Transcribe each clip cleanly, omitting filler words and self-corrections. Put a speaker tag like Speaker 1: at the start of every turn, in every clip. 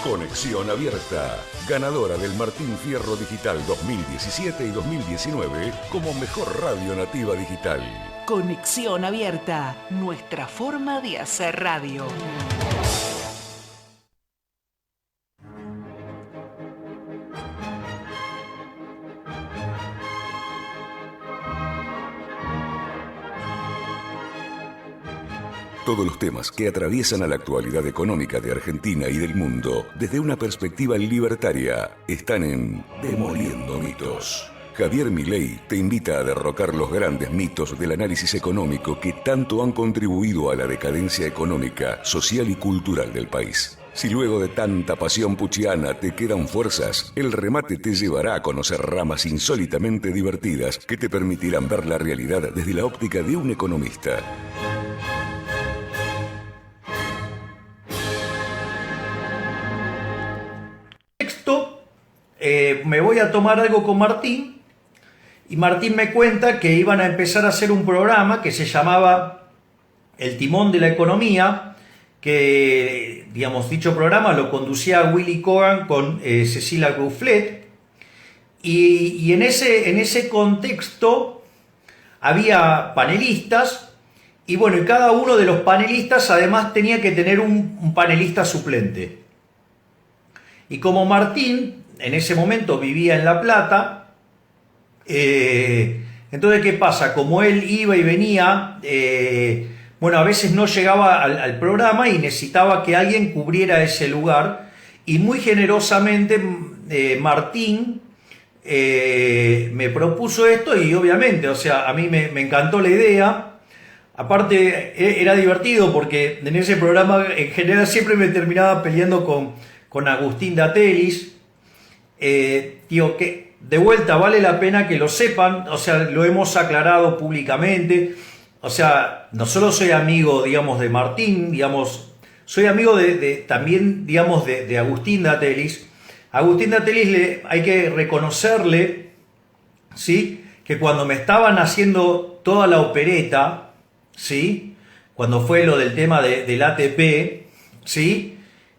Speaker 1: Conexión Abierta, ganadora del Martín Fierro Digital 2017 y 2019 como mejor radio nativa digital.
Speaker 2: Conexión Abierta, nuestra forma de hacer radio.
Speaker 1: Todos los temas que atraviesan a la actualidad económica de Argentina y del mundo desde una perspectiva libertaria están en Demoliendo Mitos. Javier Milei te invita a derrocar los grandes mitos del análisis económico que tanto han contribuido a la decadencia económica, social y cultural del país. Si luego de tanta pasión puchiana te quedan fuerzas, el remate te llevará a conocer ramas insólitamente divertidas que te permitirán ver la realidad desde la óptica de un economista.
Speaker 3: Me voy a tomar algo con Martín y Martín me cuenta que iban a empezar a hacer un programa que se llamaba El Timón de la Economía, que, digamos, dicho programa lo conducía Willy Cohen con Cecilia Goufflet, y en ese contexto había panelistas, y bueno, y cada uno de los panelistas además tenía que tener un panelista suplente. Y como Martín en ese momento vivía en La Plata, entonces ¿qué pasa? Como él iba y venía, bueno, a veces no llegaba al programa y necesitaba que alguien cubriera ese lugar, y muy generosamente Martín me propuso esto, y obviamente, o sea, a mí me encantó la idea. Aparte era divertido porque en ese programa en general siempre me terminaba peleando con Agustín Datelis. Digo que de vuelta vale la pena que lo sepan, o sea, lo hemos aclarado públicamente, o sea, no solo soy amigo, digamos, de Martín, digamos, soy amigo también, digamos, de Agustín Datelis. Agustín Datelis hay que reconocerle, ¿sí?, que cuando me estaban haciendo toda la opereta, ¿sí?, cuando fue lo del tema del ATP, ¿sí?,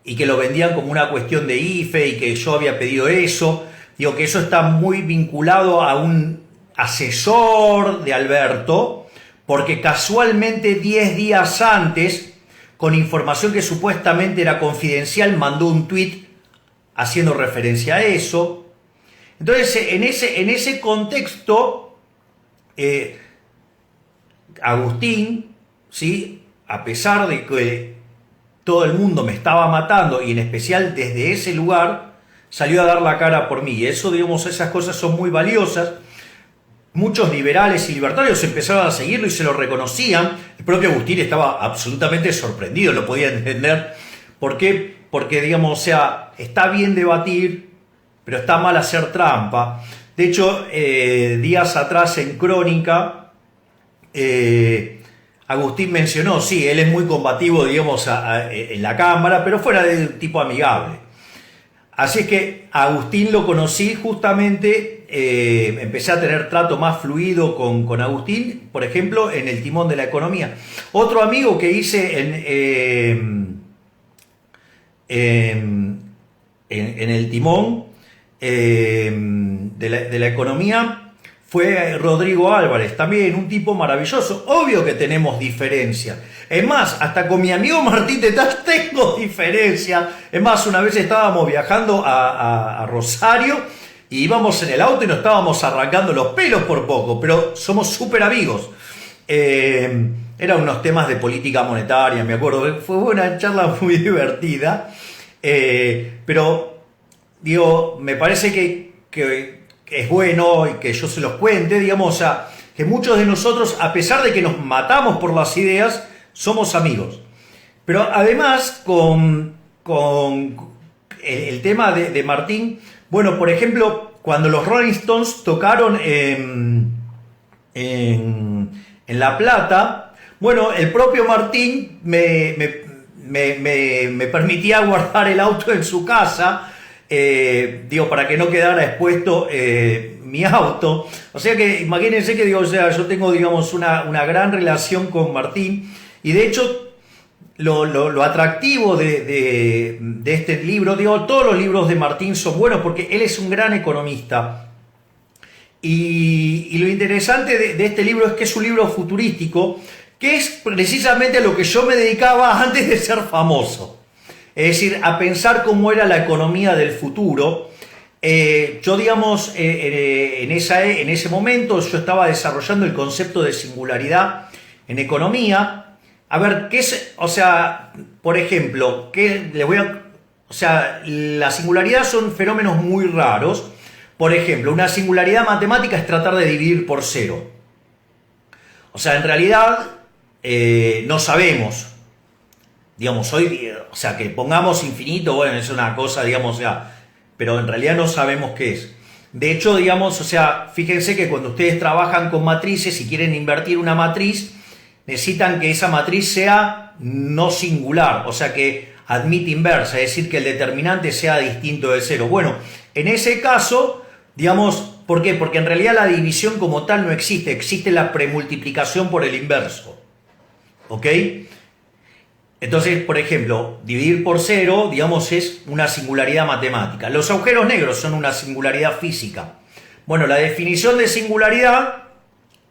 Speaker 3: y que lo vendían como una cuestión de IFE y que yo había pedido eso, digo que eso está muy vinculado a un asesor de Alberto, porque casualmente 10 días antes, con información que supuestamente era confidencial, mandó un tuit haciendo referencia a eso. Entonces, en ese contexto, Agustín, ¿sí?, a pesar de que todo el mundo me estaba matando, y en especial desde ese lugar, salió a dar la cara por mí. Y eso, digamos, esas cosas son muy valiosas. Muchos liberales y libertarios empezaron a seguirlo y se lo reconocían. El propio Agustín estaba absolutamente sorprendido, lo podía entender. ¿Por qué? Porque, digamos, o sea, está bien debatir, pero está mal hacer trampa. De hecho, días atrás en Crónica, Agustín mencionó, sí, él es muy combativo, digamos, en la Cámara, pero fuera de tipo amigable. Así es que a Agustín lo conocí justamente, empecé a tener trato más fluido con Agustín, por ejemplo, en El Timón de la Economía. Otro amigo que hice en El Timón de la Economía fue Rodrigo Álvarez, también un tipo maravilloso. Obvio que tenemos diferencia. Es más, hasta con mi amigo Martín Tetaz tengo diferencia. Es más, una vez estábamos viajando a Rosario y íbamos en el auto y nos estábamos arrancando los pelos por poco, pero somos súper amigos. Eran unos temas de política monetaria, me acuerdo. Fue una charla muy divertida. Pero, digo, me parece que es bueno y que yo se los cuente, digamos, o sea, que muchos de nosotros, a pesar de que nos matamos por las ideas, somos amigos. Pero además, con el tema de Martín, bueno, por ejemplo, cuando los Rolling Stones tocaron en La Plata, bueno, el propio Martín me permitía guardar el auto en su casa, digo, para que no quedara expuesto mi auto. O sea que imagínense que, digo, o sea, yo tengo, digamos, una gran relación con Martín, y de hecho lo atractivo de este libro, digo, todos los libros de Martín son buenos porque él es un gran economista. Y lo interesante de este libro es que es un libro futurístico, que es precisamente a lo que yo me dedicaba antes de ser famoso. Es decir, a pensar cómo era la economía del futuro. Yo, digamos, en ese momento yo estaba desarrollando el concepto de singularidad en economía. A ver, ¿qué es? O sea, por ejemplo, o sea, la singularidad son fenómenos muy raros. Por ejemplo, una singularidad matemática es tratar de dividir por cero. O sea, en realidad no sabemos. Digamos, hoy, o sea, que pongamos infinito, bueno, es una cosa, digamos, ya, pero en realidad no sabemos qué es. De hecho, digamos, o sea, fíjense que cuando ustedes trabajan con matrices y quieren invertir una matriz, necesitan que esa matriz sea no singular, o sea, que admite inversa, es decir, que el determinante sea distinto de cero. Bueno, en ese caso, digamos, ¿por qué? Porque en realidad la división como tal no existe, existe la premultiplicación por el inverso. ¿Ok? Entonces, por ejemplo, dividir por cero, digamos, es una singularidad matemática. Los agujeros negros son una singularidad física. Bueno, la definición de singularidad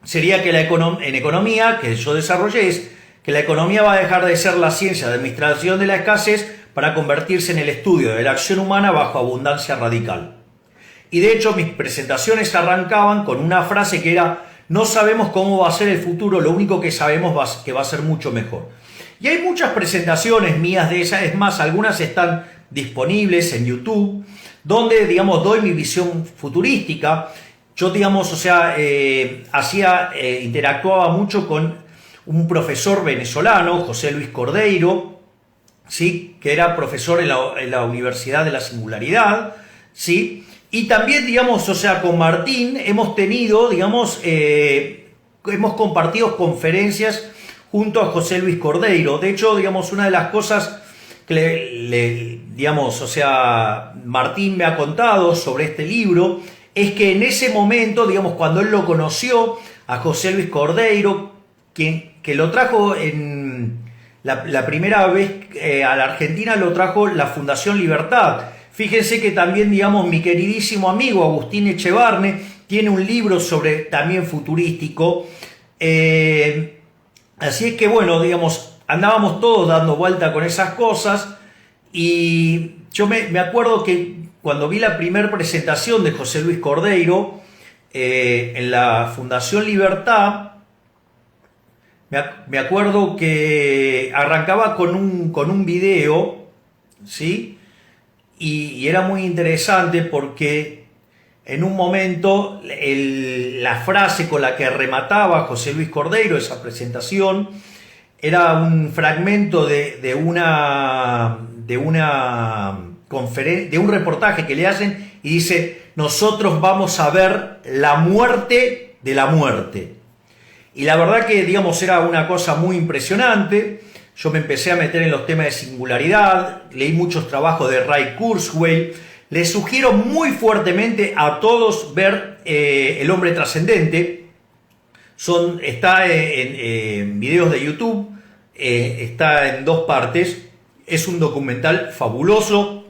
Speaker 3: sería que en economía, que yo desarrollé, es que la economía va a dejar de ser la ciencia de administración de la escasez para convertirse en el estudio de la acción humana bajo abundancia radical. Y de hecho mis presentaciones arrancaban con una frase que era: no sabemos cómo va a ser el futuro, lo único que sabemos que va a ser mucho mejor. Y hay muchas presentaciones mías de esas, es más, algunas están disponibles en YouTube, donde, digamos, doy mi visión futurística. Yo, digamos, o sea, interactuaba mucho con un profesor venezolano, José Luis Cordeiro, ¿sí? Que era profesor en la Universidad de la Singularidad, ¿sí? Y también, digamos, o sea, con Martín hemos tenido, digamos, hemos compartido conferencias junto a José Luis Cordeiro. De hecho, digamos, una de las cosas que digamos, o sea, Martín me ha contado sobre este libro es que en ese momento, digamos, cuando él lo conoció a José Luis Cordeiro, que lo trajo en la primera vez a la Argentina, lo trajo la Fundación Libertad. Fíjense que también, digamos, mi queridísimo amigo Agustín Echevarne tiene un libro sobre también futurístico. Así es que, bueno, digamos, andábamos todos dando vuelta con esas cosas y yo me acuerdo que cuando vi la primera presentación de José Luis Cordeiro en la Fundación Libertad, me acuerdo que arrancaba con un video, ¿sí? Y era muy interesante porque en un momento la frase con la que remataba José Luis Cordeiro esa presentación era un fragmento de un reportaje que le hacen y dice: nosotros vamos a ver la muerte de la muerte. Y la verdad que, digamos, era una cosa muy impresionante. Yo me empecé a meter en los temas de singularidad, leí muchos trabajos de Ray Kurzweil. Les sugiero muy fuertemente a todos ver El hombre trascendente. Está en videos de YouTube, está en 2 partes. Es un documental fabuloso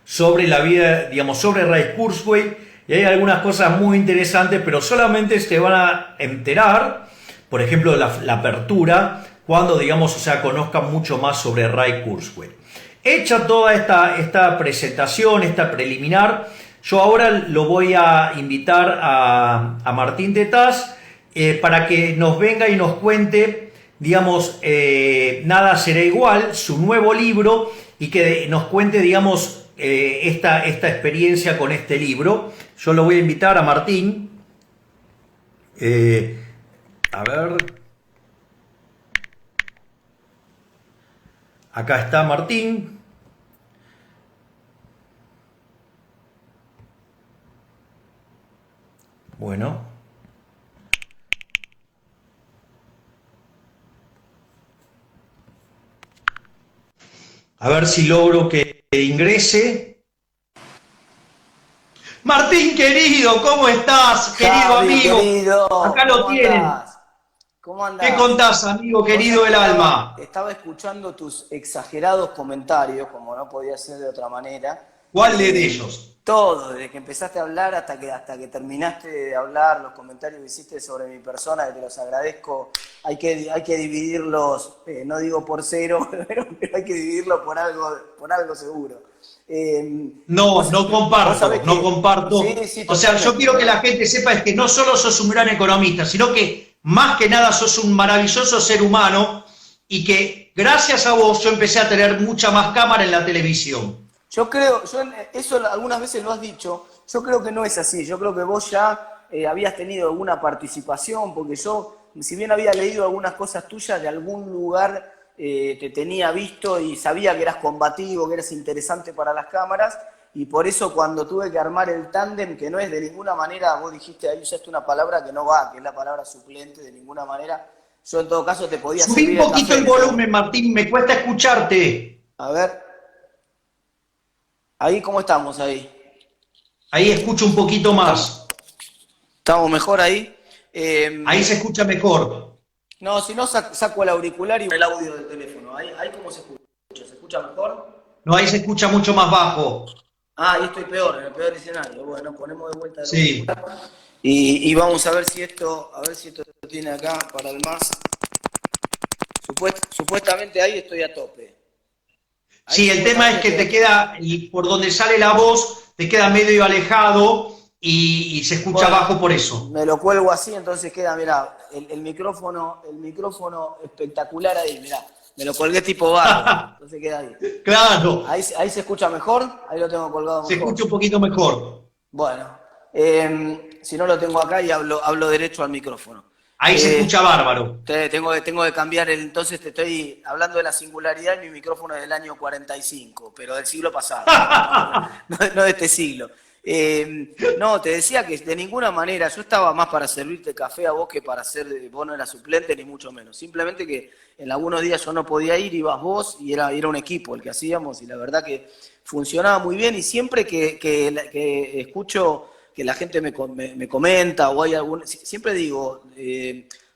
Speaker 3: sobre la vida, digamos, sobre Ray Kurzweil. Y hay algunas cosas muy interesantes, pero solamente se van a enterar, por ejemplo, la apertura, cuando, digamos, o sea, conozcan mucho más sobre Ray Kurzweil. Hecha toda esta presentación, esta preliminar, yo ahora lo voy a invitar a Martín Tetaz para que nos venga y nos cuente, digamos, Nada será igual, su nuevo libro, y que nos cuente, digamos, esta experiencia con este libro. Yo lo voy a invitar a Martín. A ver. Acá está Martín. Bueno. A ver si logro que ingrese. Martín, querido, ¿cómo estás? Querido
Speaker 4: Javi,
Speaker 3: amigo.
Speaker 4: querido,
Speaker 3: Acá lo
Speaker 4: ¿cómo
Speaker 3: tienen.
Speaker 4: andás? ¿Cómo andás?
Speaker 3: ¿Qué contás, amigo querido del alma?
Speaker 4: Estaba escuchando tus exagerados comentarios, como no podía ser de otra manera.
Speaker 3: ¿Cuál de ellos?
Speaker 4: Todo, desde que empezaste a hablar hasta que terminaste de hablar, los comentarios que hiciste sobre mi persona, que te los agradezco, hay que dividirlos, no digo por cero, pero hay que dividirlo por algo seguro.
Speaker 3: No comparto.
Speaker 4: Sí,
Speaker 3: O sea, yo
Speaker 4: totalmente.
Speaker 3: quiero que la gente sepa es que no solo sos un gran economista, sino que más que nada sos un maravilloso ser humano y que gracias a vos yo empecé a tener mucha más cámara en la televisión.
Speaker 4: Yo creo, eso algunas veces lo has dicho, yo creo que no es así, yo creo que vos ya habías tenido alguna participación, porque yo, si bien había leído algunas cosas tuyas, de algún lugar te tenía visto y sabía que eras combativo, que eras interesante para las cámaras, y por eso cuando tuve que armar el tándem, que no es de ninguna manera, vos dijiste, ahí usaste una palabra que no va, que es la palabra suplente, de ninguna manera, yo en todo caso te podía
Speaker 3: Subí
Speaker 4: servir
Speaker 3: un poquito
Speaker 4: café.
Speaker 3: el volumen, Martín, me cuesta escucharte.
Speaker 4: A ver, ahí, ¿cómo estamos ahí?
Speaker 3: Ahí escucho un poquito más.
Speaker 4: ¿Estamos mejor ahí?
Speaker 3: Ahí se escucha mejor.
Speaker 4: No, si no, saco el auricular y el audio del teléfono. Ahí cómo se escucha. ¿Se escucha mejor?
Speaker 3: No, ahí se escucha mucho más bajo.
Speaker 4: Ah, ahí estoy peor, en el peor escenario. Bueno, ponemos de vuelta el
Speaker 3: Sí.
Speaker 4: auricular. Y vamos a ver si esto tiene acá para el más. Supuestamente ahí estoy a tope. Ahí
Speaker 3: Sí, el tema es que te queda, y por donde sale la voz, te queda medio alejado y se escucha bajo por eso.
Speaker 4: Me lo cuelgo así, entonces queda, mirá, el micrófono espectacular ahí, mirá. Me lo colgué tipo barro, entonces queda ahí.
Speaker 3: Claro.
Speaker 4: Ahí se escucha mejor, ahí lo tengo colgado mejor.
Speaker 3: Se escucha un poquito mejor.
Speaker 4: Bueno, si no lo tengo acá y hablo derecho al micrófono.
Speaker 3: Ahí se escucha bárbaro.
Speaker 4: Tengo que cambiar entonces te estoy hablando de la singularidad, mi micrófono es del año 45, pero del siglo pasado, no de este siglo. No, te decía que de ninguna manera, yo estaba más para servirte café a vos que para ser, vos no eras suplente ni mucho menos. Simplemente que en algunos días yo no podía ir, ibas vos y era un equipo el que hacíamos y la verdad que funcionaba muy bien y siempre que escucho que la gente me comenta o hay algún... Siempre digo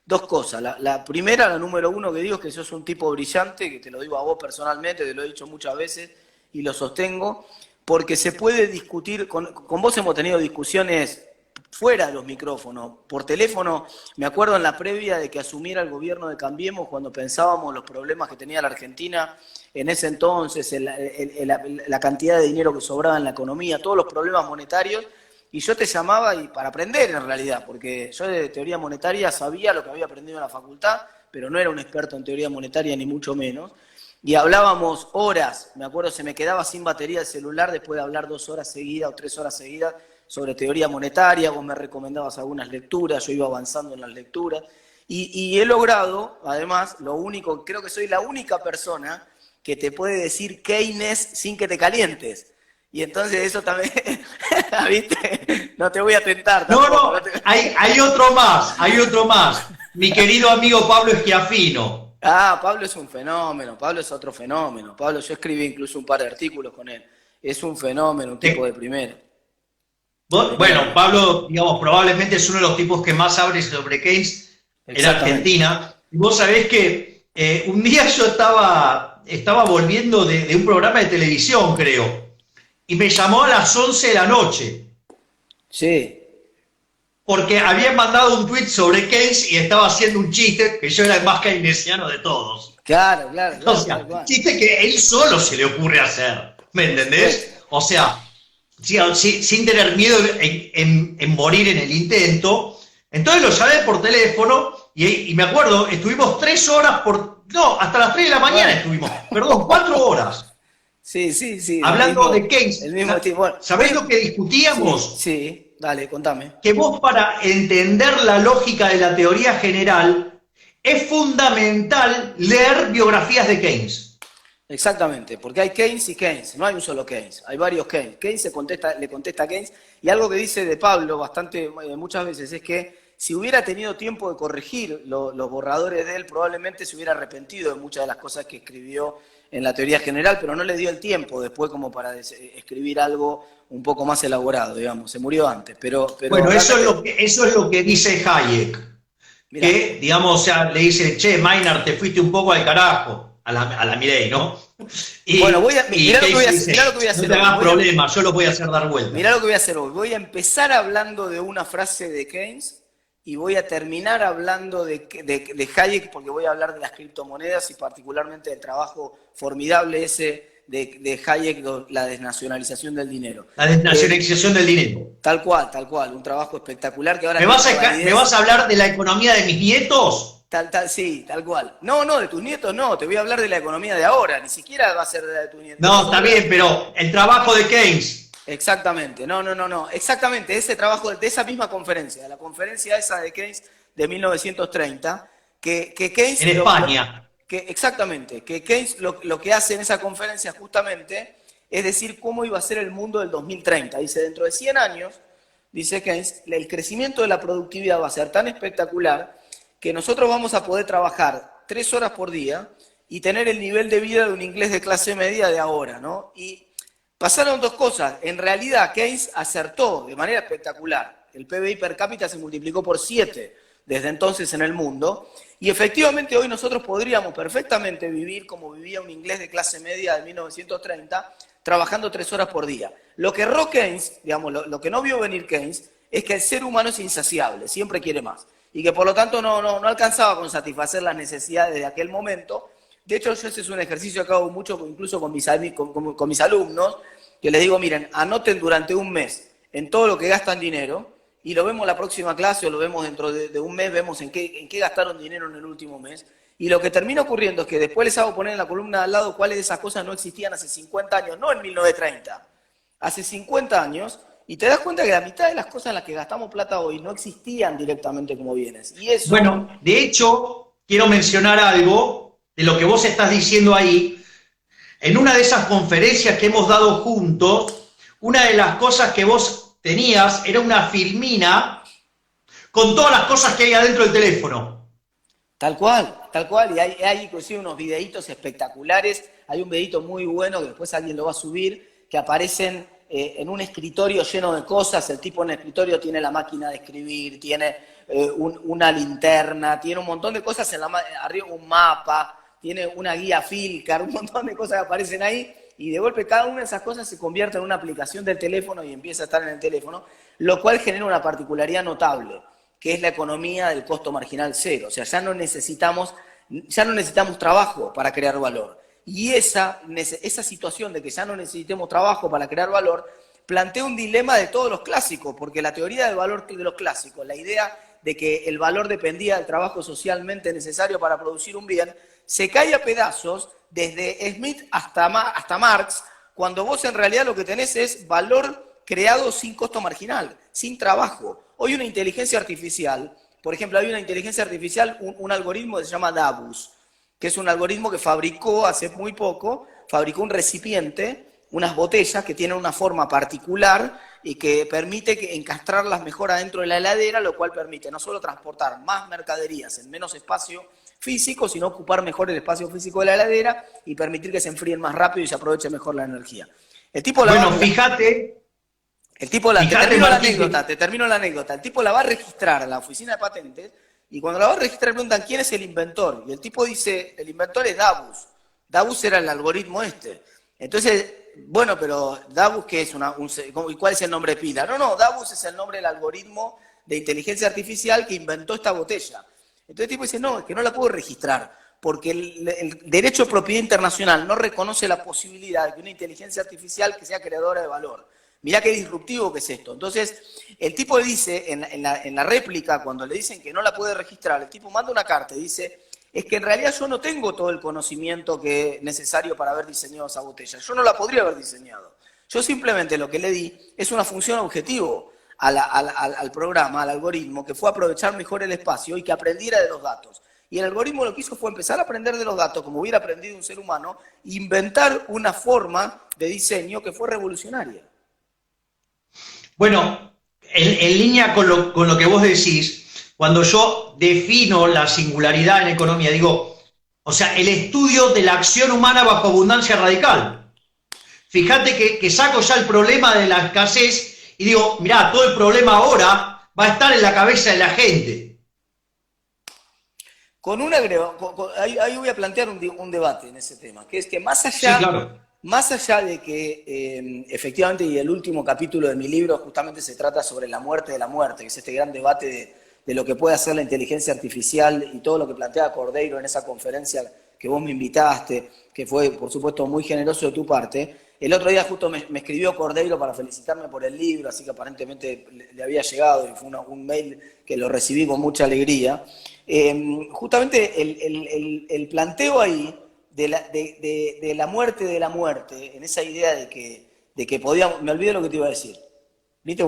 Speaker 4: dos cosas. La primera, la número uno que digo es que sos un tipo brillante, que te lo digo a vos personalmente, te lo he dicho muchas veces y lo sostengo, porque se puede discutir, con vos hemos tenido discusiones fuera de los micrófonos, por teléfono. Me acuerdo en la previa de que asumiera el gobierno de Cambiemos, cuando pensábamos los problemas que tenía la Argentina en ese entonces, la cantidad de dinero que sobraba en la economía, todos los problemas monetarios, y yo te llamaba para aprender en realidad, porque yo de teoría monetaria sabía lo que había aprendido en la facultad, pero no era un experto en teoría monetaria ni mucho menos, y hablábamos horas. Me acuerdo, se me quedaba sin batería el celular después de hablar 2 horas seguidas o 3 horas seguidas sobre teoría monetaria, vos me recomendabas algunas lecturas, yo iba avanzando en las lecturas, y he logrado, además, creo que soy la única persona que te puede decir Keynes sin que te calientes. Y entonces eso también, ¿viste? No te voy a tentar.
Speaker 3: No, hay otro más. Mi querido amigo Pablo Schiaffino.
Speaker 4: Ah, Pablo es un fenómeno, Pablo es otro fenómeno. Pablo, yo escribí incluso un par de artículos con él. Es un fenómeno, un tipo de primera.
Speaker 3: Bueno, Pablo, digamos, probablemente es uno de los tipos que más sabe sobre Keynes en Argentina. Y vos sabés que un día yo estaba volviendo de un programa de televisión, creo, y me llamó a las 11 de la noche.
Speaker 4: Sí.
Speaker 3: Porque habían mandado un tweet sobre Keynes y estaba haciendo un chiste, que yo era el más keynesiano de todos.
Speaker 4: Claro.
Speaker 3: O sea, un chiste que él solo se le ocurre hacer, ¿me entendés? O sea, sin tener miedo en morir en el intento. Entonces lo llamé por teléfono y me acuerdo, estuvimos 3 horas hasta las 3 de la mañana estuvimos, 4 horas.
Speaker 4: Sí.
Speaker 3: Hablando de Keynes.
Speaker 4: El mismo tipo. Bueno,
Speaker 3: ¿sabés lo que discutíamos?
Speaker 4: Sí, dale, contame.
Speaker 3: Que vos, para entender la lógica de la teoría general, es fundamental leer biografías de Keynes.
Speaker 4: Exactamente, porque hay Keynes y Keynes, no hay un solo Keynes, hay varios Keynes. Keynes le contesta a Keynes, y algo que dice de Pablo muchas veces es que si hubiera tenido tiempo de corregir los borradores de él, probablemente se hubiera arrepentido de muchas de las cosas que escribió en la teoría general, pero no le dio el tiempo después como para escribir algo un poco más elaborado, digamos, se murió antes. Pero
Speaker 3: bueno, eso es lo que dice Hayek.
Speaker 4: Mirá.
Speaker 3: que, digamos, o sea, le dice, che, Maynard, te fuiste un poco al carajo, a la Milei, ¿no? Y,
Speaker 4: Bueno,
Speaker 3: y
Speaker 4: mirá lo que voy a
Speaker 3: Keynes
Speaker 4: hacer.
Speaker 3: dice, no te hagas problema, yo lo voy a hacer dar vuelta.
Speaker 4: Mirá lo que voy a hacer hoy. Voy a empezar hablando de una frase de Keynes y voy a terminar hablando de Hayek, porque voy a hablar de las criptomonedas y particularmente del trabajo formidable ese de Hayek, la desnacionalización del dinero.
Speaker 3: La desnacionalización del dinero.
Speaker 4: Tal cual, un trabajo espectacular que ahora...
Speaker 3: ¿Me vas a hablar de la economía de mis nietos?
Speaker 4: Sí, tal cual. No, de tus nietos no, te voy a hablar de la economía de ahora, ni siquiera va a ser de la de tus nietos.
Speaker 3: No, está bien, pero el trabajo de Keynes.
Speaker 4: Exactamente, no, exactamente, ese trabajo de esa misma conferencia, de la conferencia esa de Keynes de 1930, que Keynes...
Speaker 3: En España.
Speaker 4: Exactamente, que Keynes lo que hace en esa conferencia justamente es decir cómo iba a ser el mundo del 2030. Dice, dentro de 100 años, dice Keynes, el crecimiento de la productividad va a ser tan espectacular que nosotros vamos a poder trabajar 3 horas por día y tener el nivel de vida de un inglés de clase media de ahora, ¿no? Y pasaron 2 cosas. En realidad, Keynes acertó de manera espectacular. El PBI per cápita se multiplicó por 7 desde entonces en el mundo. Y efectivamente hoy nosotros podríamos perfectamente vivir como vivía un inglés de clase media de 1930, trabajando 3 horas por día. Lo que erró Keynes, digamos, lo que no vio venir Keynes, es que el ser humano es insaciable, siempre quiere más. Y que por lo tanto no alcanzaba con satisfacer las necesidades de aquel momento. De hecho, yo ese es un ejercicio que hago mucho, incluso con mis alumnos, que les digo, miren, anoten durante un mes en todo lo que gastan dinero, y lo vemos la próxima clase o lo vemos dentro de un mes, vemos en qué gastaron dinero en el último mes. Y lo que termina ocurriendo es que después les hago poner en la columna de al lado cuáles de esas cosas no existían hace 50 años, no en 1930, hace 50 años, y te das cuenta que la mitad de las cosas en las que gastamos plata hoy no existían directamente como bienes. Y eso...
Speaker 3: Bueno, de hecho, quiero mencionar algo de lo que vos estás diciendo ahí. En una de esas conferencias que hemos dado juntos, una de las cosas que vos tenías era una filmina con todas las cosas que hay adentro del teléfono.
Speaker 4: Tal cual, y hay inclusive unos videitos espectaculares. Hay un videito muy bueno que después alguien lo va a subir, que aparecen en un escritorio lleno de cosas. El tipo en el escritorio tiene la máquina de escribir, tiene una linterna, tiene un montón de cosas arriba, un mapa, tiene una guía Filcar, un montón de cosas que aparecen ahí, y de golpe cada una de esas cosas se convierte en una aplicación del teléfono y empieza a estar en el teléfono, lo cual genera una particularidad notable, que es la economía del costo marginal cero. O sea, ya no necesitamos trabajo para crear valor. Y esa situación de que ya no necesitemos trabajo para crear valor plantea un dilema de todos los clásicos, porque la teoría del valor de los clásicos, la idea de que el valor dependía del trabajo socialmente necesario para producir un bien, se cae a pedazos desde Smith hasta Marx, cuando vos en realidad lo que tenés es valor creado sin costo marginal, sin trabajo. Hoy una inteligencia artificial, por ejemplo, hay una inteligencia artificial, un algoritmo que se llama Davus, que es un algoritmo que fabricó hace muy poco, fabricó un recipiente, unas botellas que tienen una forma particular y que permite encastrarlas mejor adentro de la heladera, lo cual permite no solo transportar más mercaderías en menos espacio físico, sino ocupar mejor el espacio físico de la heladera y permitir que se enfríen más rápido y se aproveche mejor la energía. El tipo te termino la anécdota. El tipo la va a registrar a la oficina de patentes y cuando la va a registrar preguntan quién es el inventor. Y el tipo dice, el inventor es Davus. Davus era el algoritmo este. Entonces, bueno, pero Davus, ¿qué es? ¿Y cuál es el nombre de pila? No, Davus es el nombre del algoritmo de inteligencia artificial que inventó esta botella. Entonces el tipo dice, no, es que no la puedo registrar, porque el derecho de propiedad internacional no reconoce la posibilidad de que una inteligencia artificial que sea creadora de valor. Mirá qué disruptivo que es esto. Entonces, el tipo le dice, en la réplica, cuando le dicen que no la puede registrar, el tipo manda una carta y dice, es que en realidad yo no tengo todo el conocimiento necesario para haber diseñado esa botella. Yo no la podría haber diseñado. Yo simplemente lo que le di es una función objetivo al programa, al algoritmo, que fue aprovechar mejor el espacio y que aprendiera de los datos. Y el algoritmo lo que hizo fue empezar a aprender de los datos, como hubiera aprendido un ser humano, e inventar una forma de diseño que fue revolucionaria.
Speaker 3: Bueno, en línea con lo que vos decís, cuando yo defino la singularidad en economía, digo, o sea, el estudio de la acción humana bajo abundancia radical. Fíjate que saco ya el problema de la escasez y digo, mirá, todo el problema ahora va a estar en la cabeza de la gente.
Speaker 4: con un agrego, ahí voy a plantear un debate en ese tema, que es que más allá,
Speaker 3: Sí, claro.
Speaker 4: más allá de que efectivamente, y el último capítulo de mi libro justamente se trata sobre la muerte de la muerte, que es este gran debate de lo que puede hacer la inteligencia artificial y todo lo que plantea Cordeiro en esa conferencia que vos me invitaste, que fue, por supuesto, muy generoso de tu parte. El otro día justo me escribió Cordeiro para felicitarme por el libro, así que aparentemente le había llegado y fue un mail que lo recibí con mucha alegría. Justamente el planteo ahí de la muerte, en esa idea de que podíamos... Me olvidé lo que te iba a decir. ¿Viste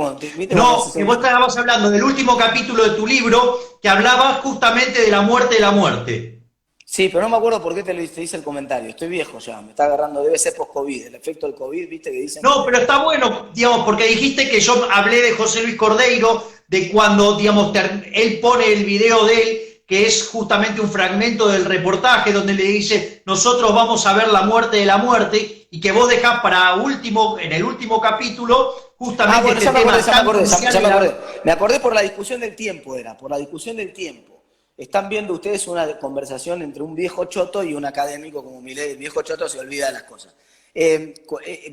Speaker 3: No, que vos estabas hablando del último capítulo de tu libro que hablaba justamente de la muerte de la muerte.
Speaker 4: Sí, pero no me acuerdo por qué te hice el comentario. Estoy viejo ya, me está agarrando, debe ser post-COVID, el efecto del COVID, ¿viste? Que dicen...
Speaker 3: No, pero está bueno, digamos, porque dijiste que yo hablé de José Luis Cordeiro, de cuando, digamos, él pone el video de él, que es justamente un fragmento del reportaje donde le dice, nosotros vamos a ver la muerte de la muerte, y que vos dejás para último, en el último capítulo, justamente
Speaker 4: bueno,
Speaker 3: este tema tan
Speaker 4: crucial. Me acordé por la discusión del tiempo, por la discusión del tiempo. Están viendo ustedes una conversación entre un viejo choto y un académico como Milei. El viejo choto se olvida de las cosas.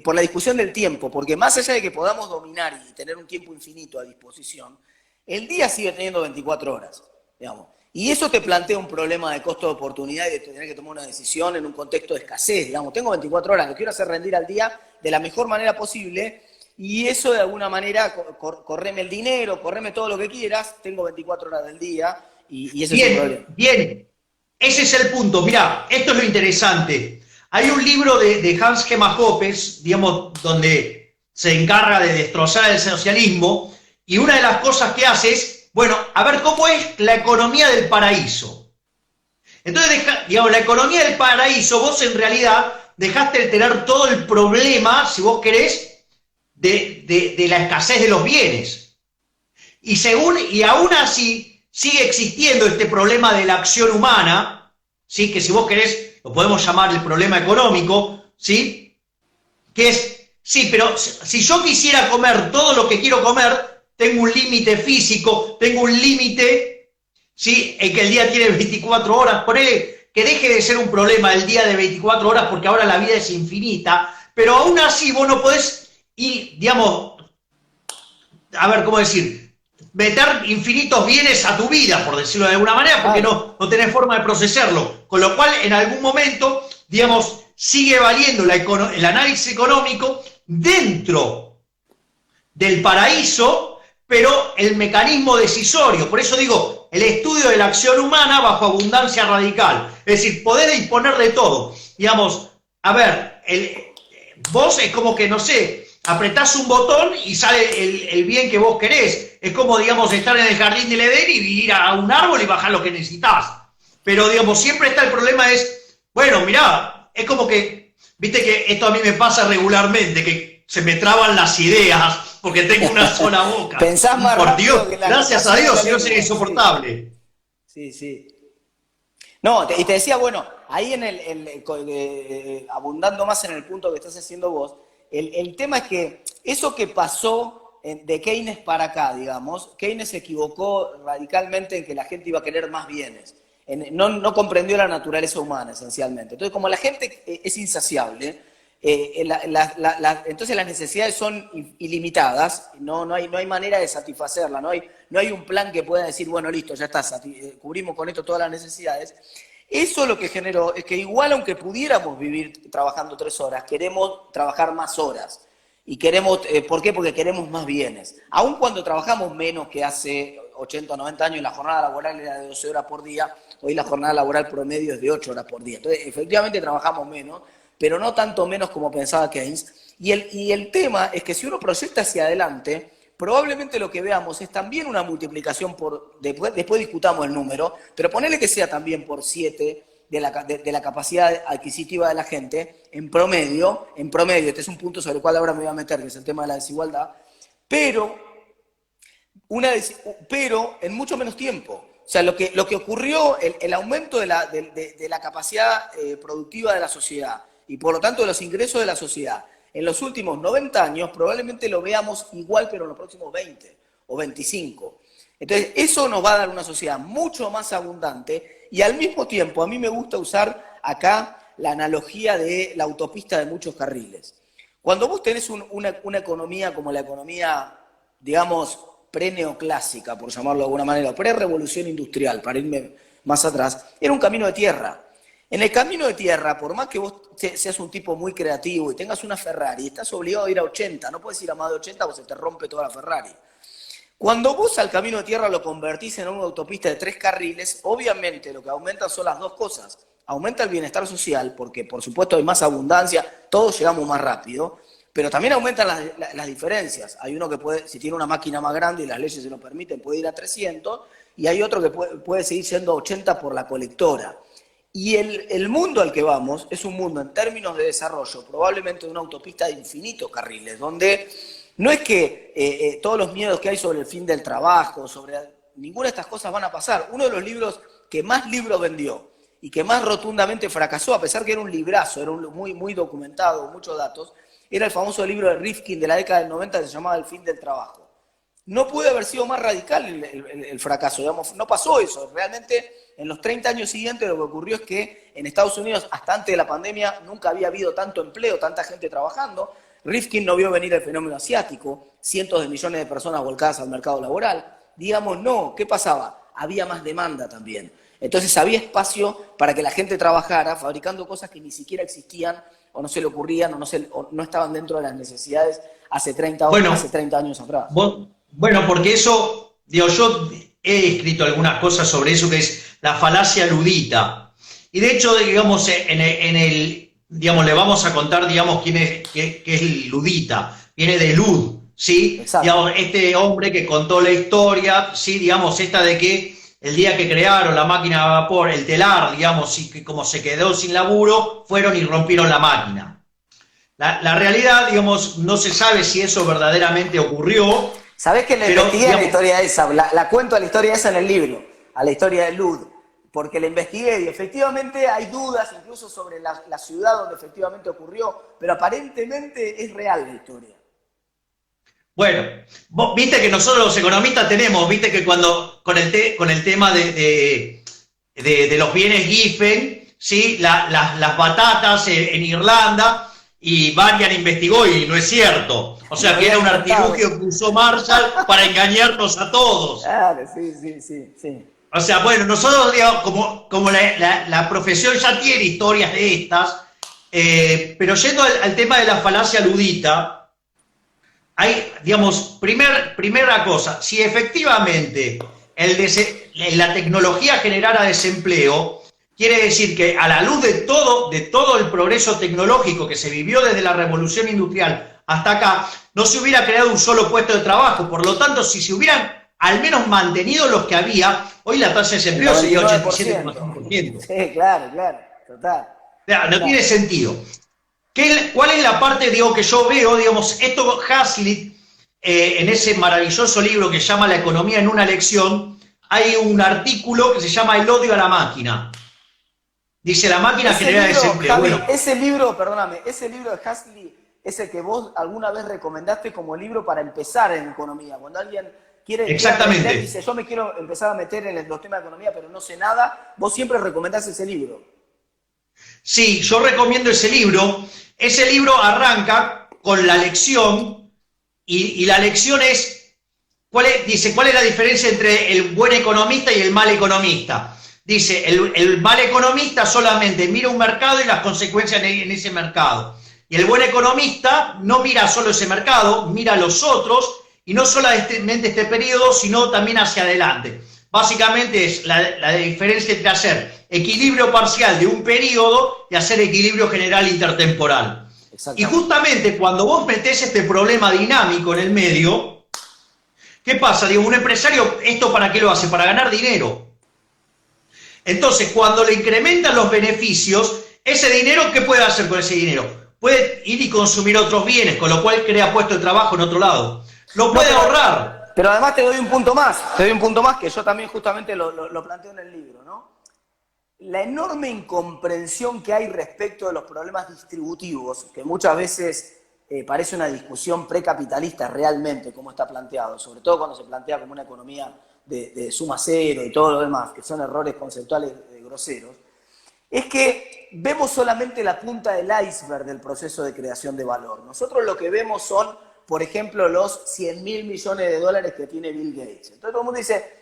Speaker 4: Por la discusión del tiempo, porque más allá de que podamos dominar y tener un tiempo infinito a disposición, el día sigue teniendo 24 horas, digamos. Y eso te plantea un problema de costo de oportunidad y de tener que tomar una decisión en un contexto de escasez. Digamos, tengo 24 horas, lo quiero hacer rendir al día de la mejor manera posible, y eso de alguna manera, correme el dinero, correme todo lo que quieras, tengo 24 horas del día. Y ese es el problema.
Speaker 3: Bien, ese es el punto. Mirá, esto es lo interesante. Hay un libro de Hans Gemma Hoppes, digamos, donde se encarga de destrozar el socialismo, y una de las cosas que hace es, bueno, a ver cómo es la economía del paraíso. Entonces, digamos, la economía del paraíso, vos en realidad dejaste de tener todo el problema, si vos querés, de la escasez de los bienes. Y aún así sigue existiendo este problema de la acción humana, ¿sí? Que si vos querés, lo podemos llamar el problema económico, ¿sí? Que es, sí, pero si yo quisiera comer todo lo que quiero comer, tengo un límite físico, tengo un límite, ¿sí? En que el día tiene 24 horas, ponele que deje de ser un problema el día de 24 horas porque ahora la vida es infinita, pero aún así vos no podés ir, digamos, a ver, ¿cómo decir? Meter infinitos bienes a tu vida, por decirlo de alguna manera, porque no tenés forma de procesarlo. Con lo cual, en algún momento, digamos, sigue valiendo el análisis económico dentro del paraíso, pero el mecanismo decisorio. Por eso digo, el estudio de la acción humana bajo abundancia radical. Es decir, poder disponer de todo. Digamos, a ver, vos es como que, no sé, apretás un botón y sale el bien que vos querés. Es como, digamos, estar en el jardín del Edén y ir a un árbol y bajar lo que necesitas. Pero, digamos, siempre está el problema es, bueno, mirá, es como que, viste que esto a mí me pasa regularmente, que se me traban las ideas porque tengo una sola boca.
Speaker 4: Pensás más
Speaker 3: por
Speaker 4: rápido
Speaker 3: Dios,
Speaker 4: que la
Speaker 3: gracias a Dios, si no sería insoportable.
Speaker 4: Sí. No, y te decía, bueno, ahí abundando más en el punto que estás haciendo vos, el tema es que eso que pasó de Keynes para acá, digamos, Keynes se equivocó radicalmente en que la gente iba a querer más bienes. No comprendió la naturaleza humana, esencialmente. Entonces, como la gente es insaciable, entonces las necesidades son ilimitadas, no hay manera de satisfacerla, no hay un plan que pueda decir, bueno, listo, ya está, cubrimos con esto todas las necesidades. Eso lo que generó es que igual aunque pudiéramos vivir trabajando 3 horas, queremos trabajar más horas. Y queremos, ¿por qué? Porque queremos más bienes. Aun cuando trabajamos menos que hace 80 o 90 años, la jornada laboral era de 12 horas por día, hoy la jornada laboral promedio es de 8 horas por día. Entonces, efectivamente trabajamos menos, pero no tanto menos como pensaba Keynes. Y el tema es que si uno proyecta hacia adelante, probablemente lo que veamos es también una multiplicación después discutamos el número, pero ponele que sea también por 7 de la capacidad adquisitiva de la gente, en promedio, este es un punto sobre el cual ahora me voy a meter, que es el tema de la desigualdad, pero en mucho menos tiempo. O sea, lo que ocurrió, el aumento de la capacidad productiva de la sociedad y por lo tanto de los ingresos de la sociedad en los últimos 90 años, probablemente lo veamos igual, pero en los próximos 20 o 25. Entonces, eso nos va a dar una sociedad mucho más abundante y al mismo tiempo, a mí me gusta usar acá la analogía de la autopista de muchos carriles. Cuando vos tenés una economía como la economía, digamos, pre-neoclásica, por llamarlo de alguna manera, pre-revolución industrial, para irme más atrás, era un camino de tierra. En el camino de tierra, por más que vos seas un tipo muy creativo y tengas una Ferrari, estás obligado a ir a 80, no puedes ir a más de 80 o se te rompe toda la Ferrari. Cuando vos al camino de tierra lo convertís en una autopista de 3 carriles, obviamente lo que aumenta son las dos cosas. Aumenta el bienestar social, porque por supuesto hay más abundancia, todos llegamos más rápido, pero también aumentan las diferencias. Hay uno que puede, si tiene una máquina más grande y las leyes se lo permiten, puede ir a 300, y hay otro que puede seguir siendo 80 por la colectora. Y el mundo al que vamos es un mundo en términos de desarrollo, probablemente de una autopista de infinitos carriles, donde no es que todos los miedos que hay sobre el fin del trabajo, sobre ninguna de estas cosas van a pasar. Uno de los libros que más libros vendió y que más rotundamente fracasó, a pesar que era un librazo, era muy, muy documentado, muchos datos, era el famoso libro de Rifkin de la década del 90 que se llamaba El fin del trabajo. No puede haber sido más radical el fracaso, digamos, no pasó eso. Realmente, en los 30 años siguientes lo que ocurrió es que en Estados Unidos, hasta antes de la pandemia, nunca había habido tanto empleo, tanta gente trabajando. Rifkin no vio venir el fenómeno asiático, cientos de millones de personas volcadas al mercado laboral. Digamos, no, ¿qué pasaba? Había más demanda también. Entonces había espacio para que la gente trabajara fabricando cosas que ni siquiera existían o no se le ocurrían o no estaban dentro de las necesidades hace 30 años atrás.
Speaker 5: Bueno, porque eso, digo, yo he escrito algunas cosas sobre eso, que es la falacia ludita. Y de hecho, digamos, digamos, le vamos a contar, digamos, qué es el ludita. Viene de Lud, ¿sí? Digamos, este hombre que contó la historia, ¿sí? Digamos, esta de que el día que crearon la máquina de vapor, el telar, digamos, y que como se quedó sin laburo, fueron y rompieron la máquina. La realidad, digamos, no se sabe si eso verdaderamente ocurrió.
Speaker 4: ¿Sabés que le investigué la historia esa? La cuento la historia esa en el libro, a la historia de Lud, porque la investigué y efectivamente hay dudas incluso sobre la ciudad donde efectivamente ocurrió, pero aparentemente es real la historia.
Speaker 5: Bueno, vos viste que nosotros los economistas tenemos, viste que cuando con el tema de los bienes Giffen, ¿sí? Las batatas en Irlanda, y Varian investigó y no es cierto. O sea, que era un artilugio que usó Marshall para engañarnos a todos.
Speaker 4: Claro, sí.
Speaker 5: O sea, bueno, nosotros, digamos, como la profesión ya tiene historias de estas, pero yendo al tema de la falacia ludita, hay, digamos, primera cosa, si efectivamente la tecnología generara desempleo, quiere decir que a la luz de todo el progreso tecnológico que se vivió desde la revolución industrial hasta acá, no se hubiera creado un solo puesto de trabajo. Por lo tanto, si se hubieran al menos mantenido los que había, hoy la tasa de desempleo sería 87,5%.
Speaker 4: Sí, claro, total.
Speaker 5: No tiene sentido. ¿Cuál es la parte, digo, que yo veo, digamos, esto Hazlitt, en ese maravilloso libro que se llama La economía en una lección, hay un artículo que se llama El odio a la máquina. Dice, la máquina genera desempleo.
Speaker 4: Javi,
Speaker 5: bueno,
Speaker 4: ese libro de Hazlitt es el que vos alguna vez recomendaste como libro para empezar en economía. Cuando alguien quiere aprender, dice, yo me quiero empezar a meter en los temas de economía, pero no sé nada, vos siempre recomendás ese libro.
Speaker 5: Sí, yo recomiendo ese libro. Ese libro arranca con la lección, y la lección es, dice, ¿cuál es la diferencia entre el buen economista y el mal economista? Dice, el mal economista solamente mira un mercado y las consecuencias en ese mercado. Y el buen economista no mira solo ese mercado, mira los otros, y no solamente este periodo, sino también hacia adelante. Básicamente es la diferencia entre hacer equilibrio parcial de un periodo y hacer equilibrio general intertemporal. Y justamente cuando vos metés este problema dinámico en el medio, ¿qué pasa? Digo, un empresario, ¿esto para qué lo hace? Para ganar dinero. Entonces, cuando le incrementan los beneficios, ese dinero, ¿qué puede hacer con ese dinero? Puede ir y consumir otros bienes, con lo cual crea puesto de trabajo en otro lado. Lo puede ahorrar.
Speaker 4: Pero además te doy un punto más que yo también justamente lo planteo en el libro, ¿no? La enorme incomprensión que hay respecto de los problemas distributivos, que muchas veces parece una discusión precapitalista realmente, como está planteado, sobre todo cuando se plantea como una economía de suma cero y todo lo demás, que son errores conceptuales groseros, es que vemos solamente la punta del iceberg del proceso de creación de valor. Nosotros lo que vemos son, por ejemplo, los 100.000 millones de dólares que tiene Bill Gates. Entonces todo el mundo dice,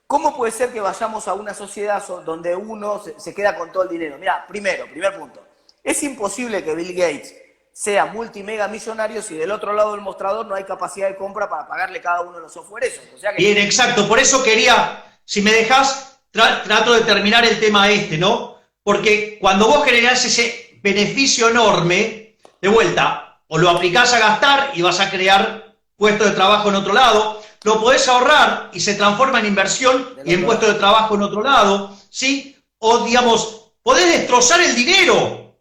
Speaker 4: ¿cómo puede ser que vayamos a una sociedad donde uno se queda con todo el dinero? Mira, primer punto, es imposible que Bill Gates sea multimega millonario si del otro lado del mostrador no hay capacidad de compra para pagarle cada uno de los software esos. O sea que...
Speaker 5: Bien, exacto. Por eso quería, si me dejás, trato de terminar el tema ¿no? Porque cuando vos generás ese beneficio enorme, de vuelta, o lo aplicás a gastar y vas a crear puestos de trabajo en otro lado, lo podés ahorrar y se transforma en inversión y en puestos de trabajo en otro lado, ¿sí? O, digamos, podés destrozar el dinero.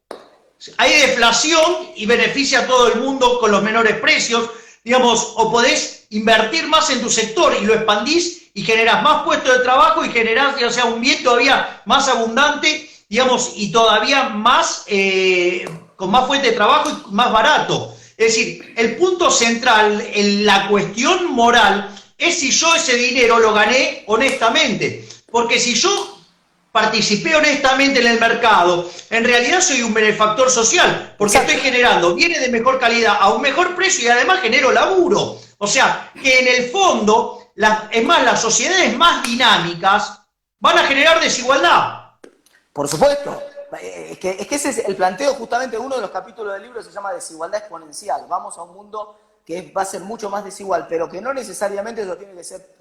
Speaker 5: Hay deflación y beneficia a todo el mundo con los menores precios, digamos, o podés invertir más en tu sector y lo expandís y generás más puestos de trabajo y generás, o sea, un bien todavía más abundante, digamos, y todavía más, con más fuente de trabajo y más barato. Es decir, el punto central en la cuestión moral es si yo ese dinero lo gané honestamente. Porque si yo participé honestamente en el mercado, en realidad soy un benefactor social, porque estoy generando bienes de mejor calidad a un mejor precio y además genero laburo. O sea, que en el fondo, es más, las sociedades más dinámicas van a generar desigualdad.
Speaker 4: Por supuesto. Es que ese es el planteo, justamente uno de los capítulos del libro se llama Desigualdad Exponencial. Vamos a un mundo que va a ser mucho más desigual, pero que no necesariamente eso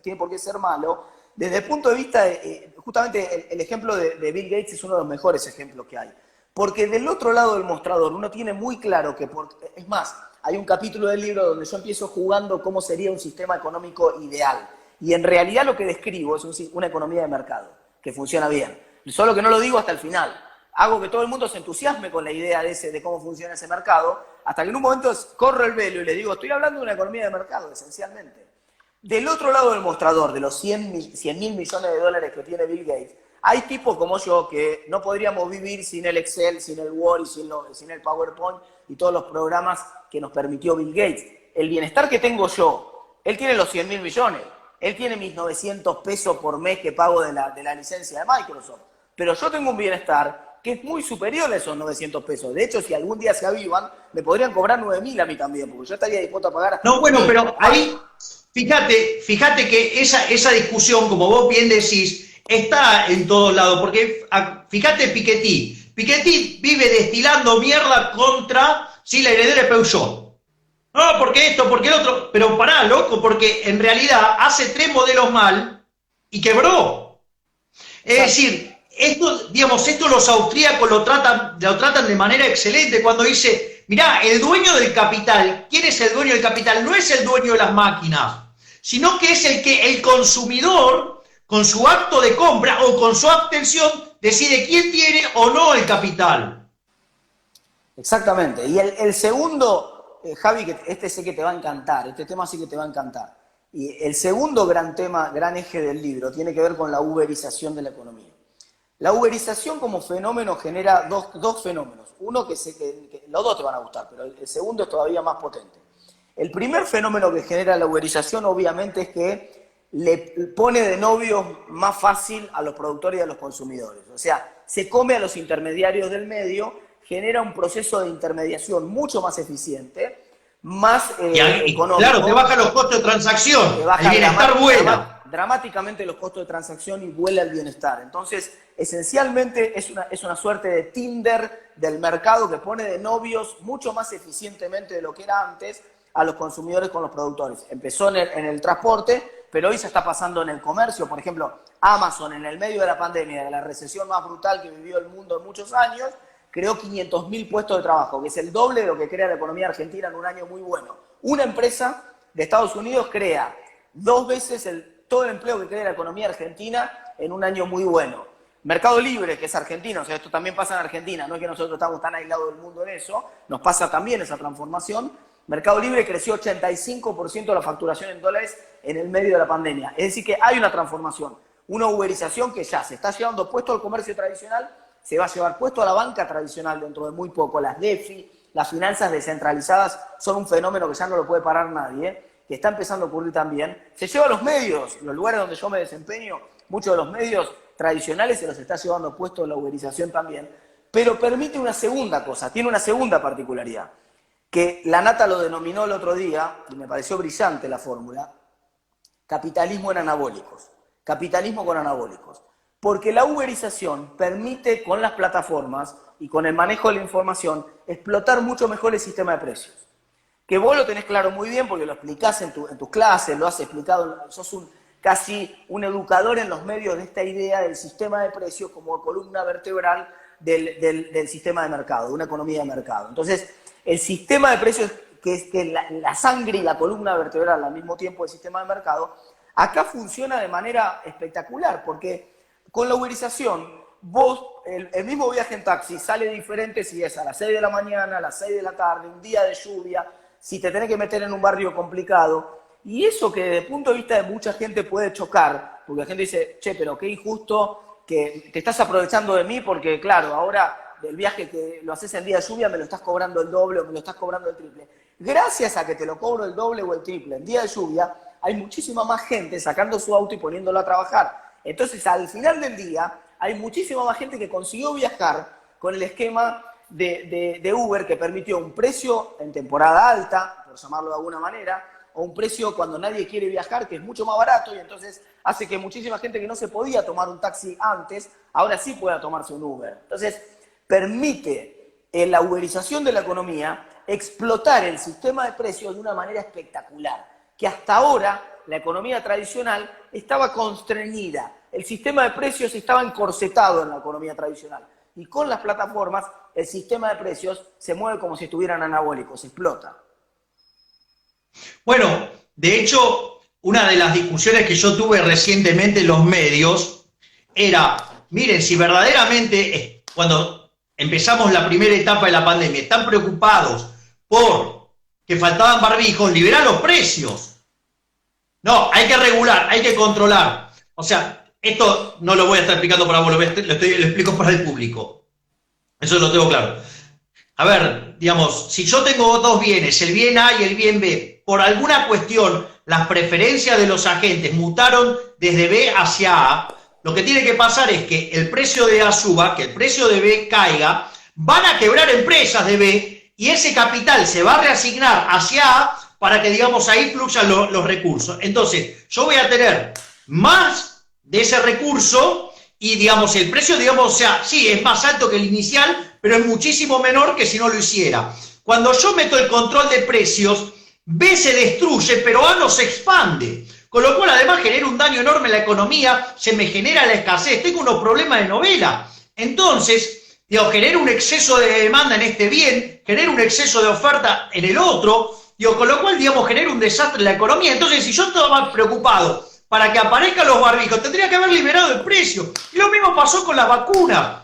Speaker 4: tiene por qué ser malo. Desde el punto de vista, justamente el ejemplo de Bill Gates es uno de los mejores ejemplos que hay. Porque del otro lado del mostrador uno tiene muy claro que, es más, hay un capítulo del libro donde yo empiezo jugando cómo sería un sistema económico ideal. Y en realidad lo que describo es una economía de mercado, que funciona bien. Solo que no lo digo hasta el final. Hago que todo el mundo se entusiasme con la idea de cómo funciona ese mercado, hasta que en un momento corro el velo y le digo, estoy hablando de una economía de mercado, esencialmente. Del otro lado del mostrador, de los 100.000 millones de dólares que tiene Bill Gates, hay tipos como yo que no podríamos vivir sin el Excel, sin el Word y sin el PowerPoint y todos los programas que nos permitió Bill Gates. El bienestar que tengo yo, él tiene los 100.000 millones, él tiene mis 900 pesos por mes que pago de la licencia de Microsoft, pero yo tengo un bienestar que es muy superior a esos 900 pesos. De hecho, si algún día se avivan, me podrían cobrar 9.000 a mí también, porque yo estaría dispuesto a pagar hasta...
Speaker 5: No, bueno, pero ahí, fíjate que esa discusión, como vos bien decís, está en todos lados, porque fíjate Piketty. Piketty vive destilando mierda contra la heredera de Peugeot. No, porque esto, porque el otro, pero pará, loco, porque en realidad hace 3 modelos mal y quebró. Es decir, esto los austríacos lo tratan de manera excelente cuando dice, mirá, el dueño del capital, ¿quién es el dueño del capital? No es el dueño de las máquinas, sino que es el consumidor, con su acto de compra o con su abstención, decide quién tiene o no el capital.
Speaker 4: Exactamente. Y el segundo, Javi, que este sé que te va a encantar, este tema sí que te va a encantar. Y el segundo gran eje del libro tiene que ver con la uberización de la economía. La uberización como fenómeno genera dos fenómenos. Uno que los dos te van a gustar, pero el segundo es todavía más potente. El primer fenómeno que genera la uberización obviamente es que le pone de novios más fácil a los productores y a los consumidores. O sea, se come a los intermediarios del medio, genera un proceso de intermediación mucho más eficiente, más económico. Claro,
Speaker 5: te baja los costos de transacción, el bienestar vuela.
Speaker 4: Dramáticamente los costos de transacción y vuela el bienestar. Entonces, esencialmente es una suerte de Tinder del mercado que pone de novios mucho más eficientemente de lo que era antes a los consumidores con los productores. Empezó en el transporte, pero hoy se está pasando en el comercio. Por ejemplo, Amazon en el medio de la pandemia, de la recesión más brutal que vivió el mundo en muchos años, creó 500.000 puestos de trabajo, que es el doble de lo que crea la economía argentina en un año muy bueno. Una empresa de Estados Unidos crea 2 veces todo el empleo que crea la economía argentina en un año muy bueno. Mercado Libre, que es argentino, o sea, esto también pasa en Argentina, no es que nosotros estamos tan aislados del mundo en eso, nos pasa también esa transformación. Mercado Libre creció 85% de la facturación en dólares en el medio de la pandemia. Es decir, que hay una transformación, una uberización que ya se está llevando puesto al comercio tradicional, se va a llevar puesto a la banca tradicional dentro de muy poco. Las DeFi, las finanzas descentralizadas, son un fenómeno que ya no lo puede parar nadie. que está empezando a ocurrir también, se lleva a los medios, los lugares donde yo me desempeño, muchos de los medios tradicionales se los está llevando puesto la uberización también, pero permite una segunda cosa, tiene una segunda particularidad, que la Nata lo denominó el otro día, y me pareció brillante la fórmula, capitalismo en anabólicos, capitalismo con anabólicos, porque la uberización permite con las plataformas y con el manejo de la información explotar mucho mejor el sistema de precios. Que vos lo tenés claro muy bien porque lo explicás en tus clases, lo has explicado, sos casi un educador en los medios de esta idea del sistema de precios como columna vertebral del sistema de mercado, de una economía de mercado. Entonces, el sistema de precios, que es que la sangre y la columna vertebral al mismo tiempo del sistema de mercado, acá funciona de manera espectacular, porque con la uberización, vos, el mismo viaje en taxi sale diferente si es a las 6 de la mañana, a las 6 de la tarde, un día de lluvia, si te tenés que meter en un barrio complicado. Y eso que desde el punto de vista de mucha gente puede chocar, porque la gente dice, che, pero qué injusto que te estás aprovechando de mí porque, claro, ahora del viaje que lo haces en día de lluvia me lo estás cobrando el doble o me lo estás cobrando el triple. Gracias a que te lo cobro el doble o el triple en día de lluvia, hay muchísima más gente sacando su auto y poniéndolo a trabajar. Entonces, al final del día, hay muchísima más gente que consiguió viajar con el esquema de Uber que permitió un precio en temporada alta, por llamarlo de alguna manera, o un precio cuando nadie quiere viajar, que es mucho más barato, y entonces hace que muchísima gente que no se podía tomar un taxi antes, ahora sí pueda tomarse un Uber. Entonces, permite en la uberización de la economía explotar el sistema de precios de una manera espectacular, que hasta ahora la economía tradicional estaba constreñida, el sistema de precios estaba encorsetado en la economía tradicional, y con las plataformas el sistema de precios se mueve como si estuvieran anabólicos, explota.
Speaker 5: Bueno, de hecho, una de las discusiones que yo tuve recientemente en los medios era, miren, si verdaderamente cuando empezamos la primera etapa de la pandemia están preocupados por que faltaban barbijos, liberar los precios. No, hay que regular, hay que controlar. O sea, esto no lo voy a estar explicando para vos, lo explico para el público. Eso lo tengo claro. A ver, digamos, si yo tengo dos bienes, el bien A y el bien B, por alguna cuestión las preferencias de los agentes mutaron desde B hacia A, lo que tiene que pasar es que el precio de A suba, que el precio de B caiga, van a quebrar empresas de B y ese capital se va a reasignar hacia A para que, digamos, ahí fluyan los recursos. Entonces, yo voy a tener más de ese recurso y, digamos, el precio, digamos, o sea, sí, es más alto que el inicial, pero es muchísimo menor que si no lo hiciera. Cuando yo meto el control de precios, B se destruye, pero A no se expande. Con lo cual, además, genera un daño enorme en la economía, se me genera la escasez, tengo unos problemas de novela. Entonces, digo, genera un exceso de demanda en este bien, genera un exceso de oferta en el otro, digo, con lo cual, digamos, genera un desastre en la economía. Entonces, si yo estaba preocupado para que aparezcan los barbijos, tendría que haber liberado el precio. Y lo mismo pasó con la vacuna.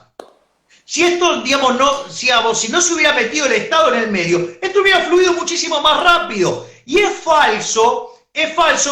Speaker 5: Si esto, digamos, si no se hubiera metido el Estado en el medio, esto hubiera fluido muchísimo más rápido. Y es falso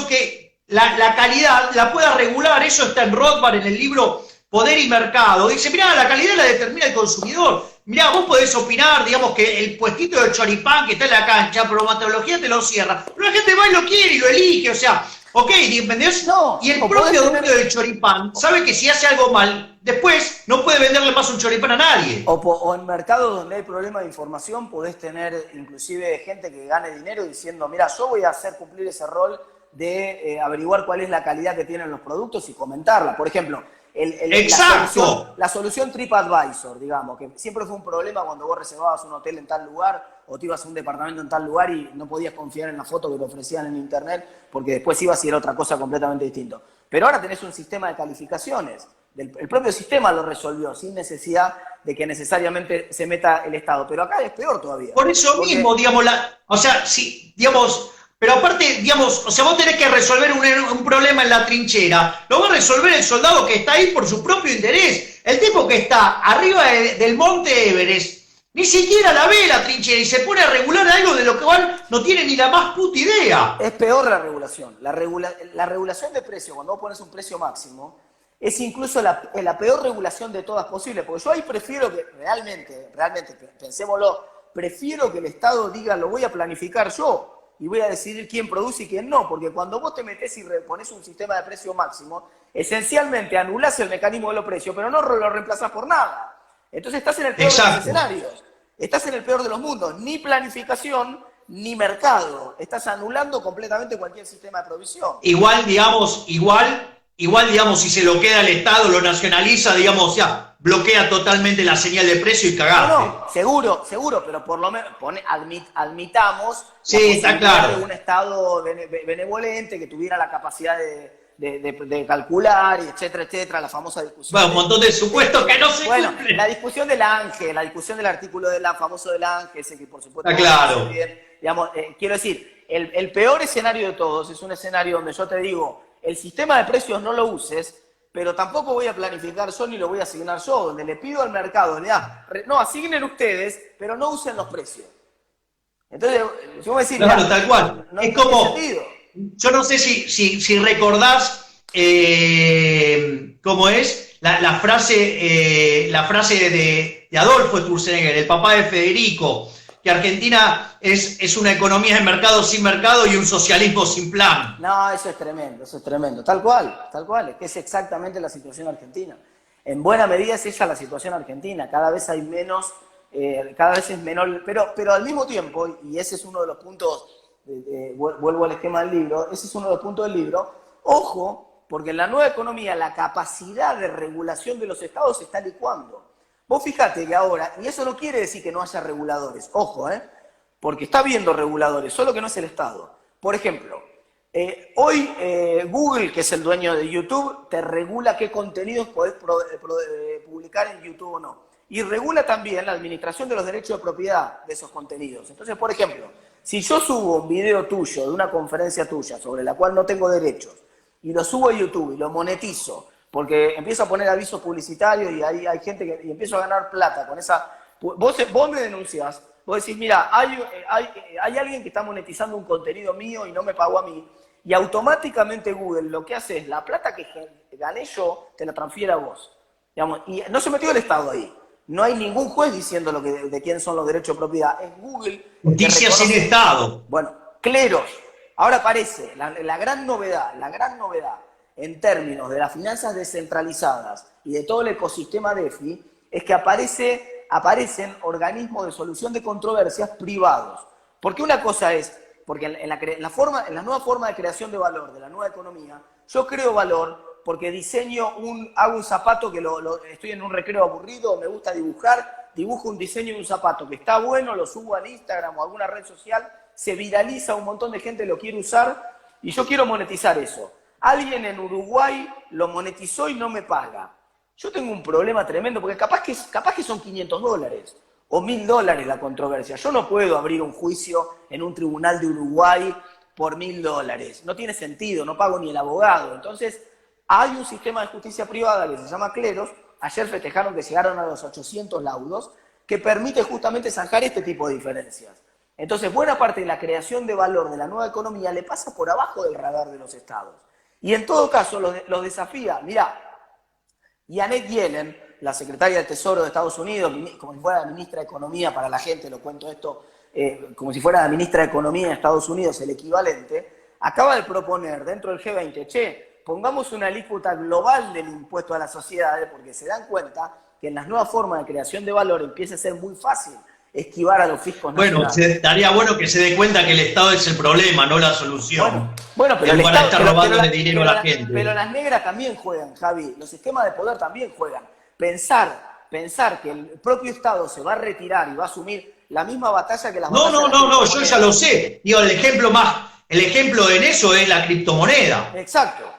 Speaker 5: que la calidad la pueda regular. Eso está en Rothbard, en el libro Poder y Mercado. Dice, mirá, la calidad la determina el consumidor. Mirá, vos podés opinar, digamos, que el puestito de choripán que está en la cancha, bromatología te lo cierra. Pero la gente va y lo quiere y lo elige, o sea, ok, ¿entendés?
Speaker 4: No,
Speaker 5: y el propio dueño del choripán sabe que si hace algo mal, después no puede venderle más un choripán a nadie.
Speaker 4: O en mercados donde hay problema de información podés tener inclusive gente que gane dinero diciendo, mira, yo voy a hacer cumplir ese rol de averiguar cuál es la calidad que tienen los productos y comentarla. Por ejemplo,
Speaker 5: ¡exacto!
Speaker 4: La solución TripAdvisor, digamos, que siempre fue un problema cuando vos reservabas un hotel en tal lugar o te ibas a un departamento en tal lugar y no podías confiar en la foto que te ofrecían en internet porque después ibas y era otra cosa completamente distinta. Pero ahora tenés un sistema de calificaciones. El propio sistema lo resolvió sin necesidad de que necesariamente se meta el Estado. Pero acá es peor todavía.
Speaker 5: Por eso mismo, digamos, o sea, sí, digamos, pero aparte, digamos, o sea, vos tenés que resolver un problema en la trinchera, lo va a resolver el soldado que está ahí por su propio interés. El tipo que está arriba del monte Everest, ni siquiera la ve la trinchera y se pone a regular algo de lo cual no tiene ni la más puta idea.
Speaker 4: Es peor la regulación. La regulación de precio, cuando vos pones un precio máximo, es incluso la peor regulación de todas posibles, porque yo ahí prefiero que, realmente, pensémoslo, prefiero que el Estado diga, lo voy a planificar yo. y voy a decidir quién produce y quién no, porque cuando vos te metés y pones un sistema de precio máximo, esencialmente anulás el mecanismo de los precios, pero no lo reemplazás por nada. Entonces estás en el peor de los escenarios, estás en el peor de los mundos, ni planificación ni mercado, estás anulando completamente cualquier sistema de provisión.
Speaker 5: Igual, digamos, si se lo queda al Estado, lo nacionaliza, digamos, ya bloquea totalmente la señal de precio y cagaste.
Speaker 4: No, seguro, pero por lo menos admitamos
Speaker 5: sí, está claro,
Speaker 4: de un Estado benevolente que tuviera la capacidad de calcular, y etcétera, la famosa discusión.
Speaker 5: Bueno, un montón de supuestos que no se cumplen.
Speaker 4: La discusión del ANGE, la discusión del artículo famoso del ANGE, ese que por supuesto...
Speaker 5: Está claro.
Speaker 4: Bien, digamos, quiero decir, el peor escenario de todos es un escenario donde yo te digo, el sistema de precios no lo uses, pero tampoco voy a planificar yo ni lo voy a asignar yo, donde le pido al mercado, no, asignen ustedes, pero no usen los precios. Entonces, si vos decís...
Speaker 5: Claro, tal cual.
Speaker 4: No
Speaker 5: es como...
Speaker 4: sentido.
Speaker 5: Yo no sé si recordás cómo es la frase de Adolfo Sturzenegger, el papá de Federico, que Argentina es una economía de mercado sin mercado y un socialismo sin plan.
Speaker 4: No, eso es tremendo. Tal cual, es que es exactamente la situación argentina. En buena medida es esa la situación argentina, cada vez hay menos, cada vez es menor, pero al mismo tiempo, y ese es uno de los puntos, vuelvo al esquema del libro, ese es uno de los puntos del libro, ojo, porque en la nueva economía la capacidad de regulación de los estados se está licuando. Vos fíjate que ahora, y eso no quiere decir que no haya reguladores, ojo, porque está habiendo reguladores, solo que no es el Estado. Por ejemplo, hoy Google, que es el dueño de YouTube, te regula qué contenidos podés publicar en YouTube o no. Y regula también la administración de los derechos de propiedad de esos contenidos. Entonces, por ejemplo, si yo subo un video tuyo de una conferencia tuya sobre la cual no tengo derechos y lo subo a YouTube y lo monetizo, porque empiezo a poner avisos publicitarios y hay gente que y empiezo a ganar plata con esa... Vos me denunciás, vos decís, mira, hay alguien que está monetizando un contenido mío y no me pagó a mí, y automáticamente Google lo que hace es la plata que gané yo, te la transfiere a vos. Digamos, y no se metió el Estado ahí. No hay ningún juez diciendo de quién son los derechos de propiedad. Es Google.
Speaker 5: Justicia sin Estado.
Speaker 4: Bueno, cleros. Ahora aparece la gran novedad en términos de las finanzas descentralizadas y de todo el ecosistema DeFi, es que aparecen organismos de solución de controversias privados. Porque una cosa es, porque en la nueva forma de creación de valor de la nueva economía, yo creo valor porque hago un zapato que estoy en un recreo aburrido, me gusta dibujar, dibujo un diseño de un zapato que está bueno, lo subo a Instagram o a alguna red social, se viraliza, un montón de gente lo quiere usar y yo quiero monetizar eso. Alguien en Uruguay lo monetizó y no me paga. Yo tengo un problema tremendo porque capaz que son $500 o $1.000 la controversia. Yo no puedo abrir un juicio en un tribunal de Uruguay por $1.000. No tiene sentido, no pago ni el abogado. Entonces, hay un sistema de justicia privada que se llama Cleros. Ayer festejaron que llegaron a los 800 laudos, que permite justamente zanjar este tipo de diferencias. Entonces, buena parte de la creación de valor de la nueva economía le pasa por abajo del radar de los estados. Y en todo caso, los desafía. Mirá, Janet Yellen, la secretaria del Tesoro de Estados Unidos, como si fuera la ministra de Economía para la gente, lo cuento esto, como si fuera la ministra de Economía de Estados Unidos, el equivalente, acaba de proponer dentro del G20, pongamos una alícuota global del impuesto a las sociedades, porque se dan cuenta que en las nuevas formas de creación de valor empieza a ser muy fácil esquivar a los fiscos nacionales.
Speaker 5: Bueno, estaría bueno que se dé cuenta que el Estado es el problema, no la solución.
Speaker 4: Bueno, pero
Speaker 5: el Estado está robándole dinero a la gente.
Speaker 4: Pero las negras también juegan, Javi. Los esquemas de poder también juegan. Pensar que el propio Estado se va a retirar y va a asumir la misma batalla que las
Speaker 5: No, yo ya lo sé. Digo, el ejemplo en eso es la criptomoneda.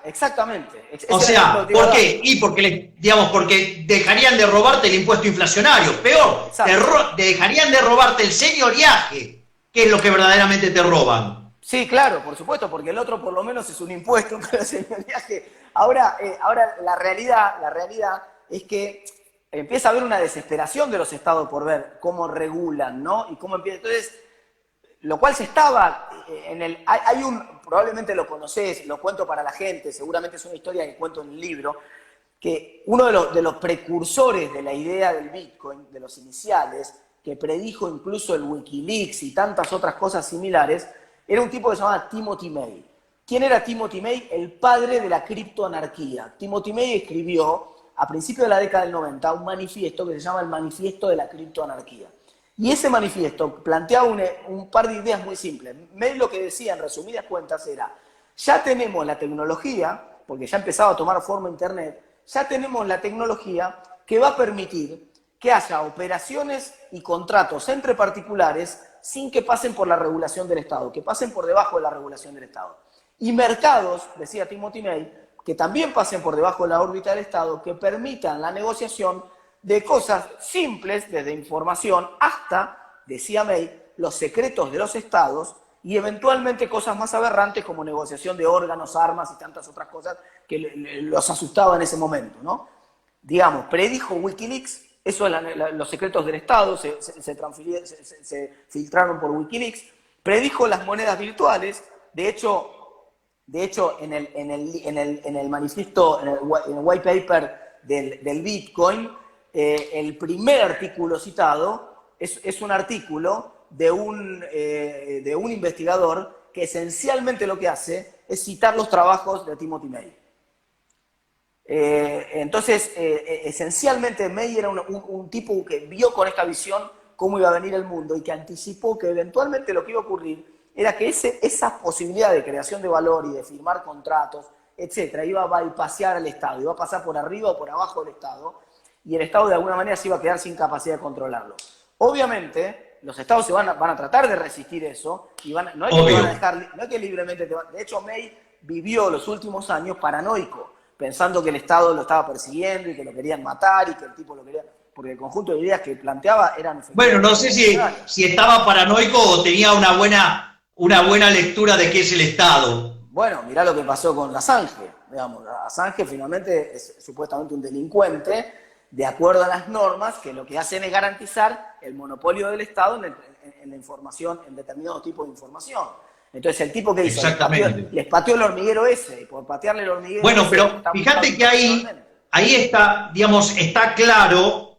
Speaker 4: Exactamente.
Speaker 5: O sea, ¿por qué? Porque dejarían de robarte el impuesto inflacionario. Peor, dejarían de robarte el señoriaje, que es lo que verdaderamente te roban.
Speaker 4: Sí, claro, por supuesto, porque el otro por lo menos es un impuesto, pero el señoriaje. Ahora la realidad es que empieza a haber una desesperación de los estados por ver cómo regulan, ¿no? Y cómo empieza. Entonces, lo cual se estaba probablemente lo conocés, lo cuento para la gente, seguramente es una historia que cuento en el libro, que uno de los precursores de la idea del Bitcoin, de los iniciales, que predijo incluso el Wikileaks y tantas otras cosas similares, era un tipo que se llamaba Timothy May. ¿Quién era Timothy May? El padre de la criptoanarquía. Timothy May escribió a principios de la década del 90 un manifiesto que se llama el Manifiesto de la Criptoanarquía. Y ese manifiesto planteaba un par de ideas muy simples. May lo que decía en resumidas cuentas era, ya tenemos la tecnología, porque ya empezaba a tomar forma Internet, ya tenemos la tecnología que va a permitir que haya operaciones y contratos entre particulares sin que pasen por la regulación del Estado, que pasen por debajo de la regulación del Estado. Y mercados, decía Timothy May, que también pasen por debajo de la órbita del Estado, que permitan la negociación de cosas simples, desde información hasta, decía May, los secretos de los Estados y eventualmente cosas más aberrantes como negociación de órganos, armas y tantas otras cosas que los asustaba en ese momento, ¿no? Digamos, predijo Wikileaks, eso los secretos del Estado se filtraron por Wikileaks, predijo las monedas virtuales, de hecho en el manifiesto, en el white paper del Bitcoin, el primer artículo citado es un artículo de un investigador que esencialmente lo que hace es citar los trabajos de Timothy May. Entonces, esencialmente May era un tipo que vio con esta visión cómo iba a venir el mundo y que anticipó que eventualmente lo que iba a ocurrir era que esa posibilidad de creación de valor y de firmar contratos, etcétera, iba a bypassear al Estado, iba a pasar por arriba o por abajo del Estado, y el Estado de alguna manera se iba a quedar sin capacidad de controlarlo. Obviamente, los Estados van a tratar de resistir eso, y no es que van a dejar, no es que libremente de hecho, May vivió los últimos años paranoico, pensando que el Estado lo estaba persiguiendo y que lo querían matar y que el tipo lo quería, porque el conjunto de ideas que planteaba eran...
Speaker 5: Bueno, no sé si estaba paranoico o tenía una buena lectura de qué es el Estado.
Speaker 4: Bueno, mirá lo que pasó con Assange. Digamos, Assange finalmente es supuestamente un delincuente, de acuerdo a las normas, que lo que hacen es garantizar el monopolio del Estado en la información, en determinado tipo de información. Entonces el tipo que hizo, les pateó el hormiguero ese, y por patearle el hormiguero...
Speaker 5: Bueno, pero fíjate que ahí está, digamos, está claro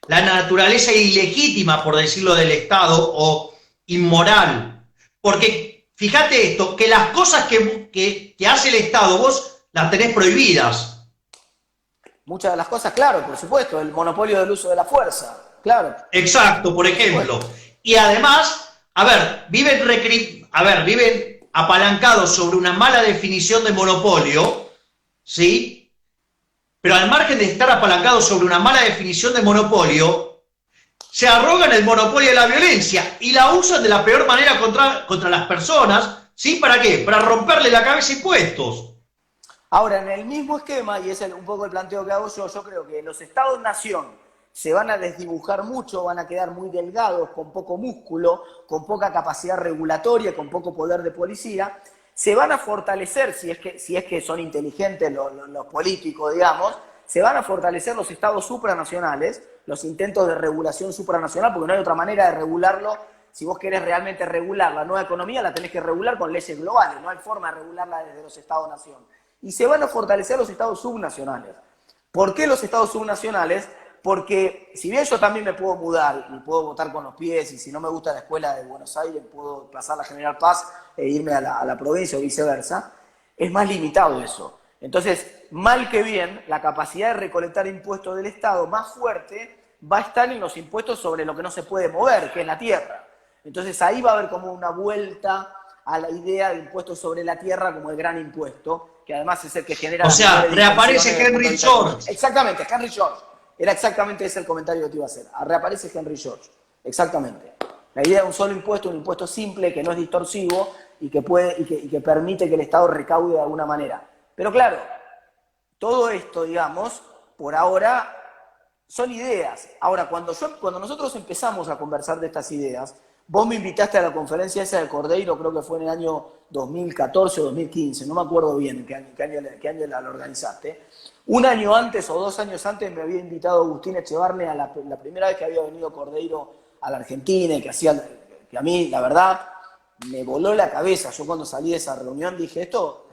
Speaker 5: la naturaleza ilegítima, por decirlo, del Estado, o inmoral. Porque fíjate esto, que las cosas que hace el Estado, vos las tenés prohibidas.
Speaker 4: Muchas de las cosas, claro, por supuesto, el monopolio del uso de la fuerza, claro.
Speaker 5: Exacto, por ejemplo. Y además, viven apalancados sobre una mala definición de monopolio, ¿sí? Pero al margen de estar apalancados sobre una mala definición de monopolio, se arrogan el monopolio de la violencia y la usan de la peor manera contra las personas, ¿sí? ¿Para qué? Para romperle la cabeza a impuestos.
Speaker 4: Ahora, en el mismo esquema, y es un poco el planteo que hago yo creo que los Estados-nación se van a desdibujar mucho, van a quedar muy delgados, con poco músculo, con poca capacidad regulatoria, con poco poder de policía, se van a fortalecer, si es que son inteligentes los políticos, digamos, se van a fortalecer los estados supranacionales, los intentos de regulación supranacional, porque no hay otra manera de regularlo. Si vos querés realmente regular la nueva economía, la tenés que regular con leyes globales, no hay forma de regularla desde los estados-nación. Y se van a fortalecer los estados subnacionales. ¿Por qué los estados subnacionales? Porque si bien yo también me puedo mudar y puedo votar con los pies, y si no me gusta la escuela de Buenos Aires puedo pasar a General Paz e irme a la provincia o viceversa, es más limitado eso. Entonces, mal que bien, la capacidad de recolectar impuestos del Estado más fuerte va a estar en los impuestos sobre lo que no se puede mover, que es la tierra. Entonces ahí va a haber como una vuelta a la idea de impuestos sobre la tierra como el gran impuesto, que además es el que genera...
Speaker 5: O sea, reaparece Henry George.
Speaker 4: Exactamente, Henry George. Era exactamente ese el comentario que te iba a hacer. Reaparece Henry George. Exactamente. La idea de un solo impuesto, un impuesto simple, que no es distorsivo y que permite que el Estado recaude de alguna manera. Pero claro, todo esto, digamos, por ahora son ideas. Ahora, cuando nosotros empezamos a conversar de estas ideas, vos me invitaste a la conferencia esa de Cordeiro, creo que fue en el año 2014 o 2015, no me acuerdo bien qué año la organizaste. Un año antes o 2 años antes me había invitado Agustín Echevarne a la primera vez que había venido Cordeiro a la Argentina y que a mí, la verdad, me voló la cabeza. Yo cuando salí de esa reunión dije yo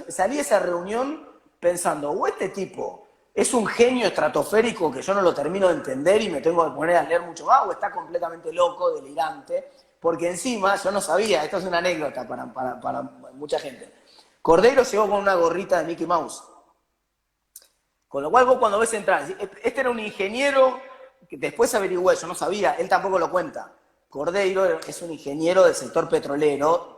Speaker 4: salí de esa reunión pensando, o este tipo es un genio estratosférico que yo no lo termino de entender y me tengo que poner a leer mucho más, o está completamente loco, delirante, porque encima yo no sabía, esto es una anécdota para mucha gente. Cordeiro llegó con una gorrita de Mickey Mouse. Con lo cual vos cuando ves entrar, este era un ingeniero que después averigüé, yo no sabía, él tampoco lo cuenta. Cordeiro es un ingeniero del sector petrolero.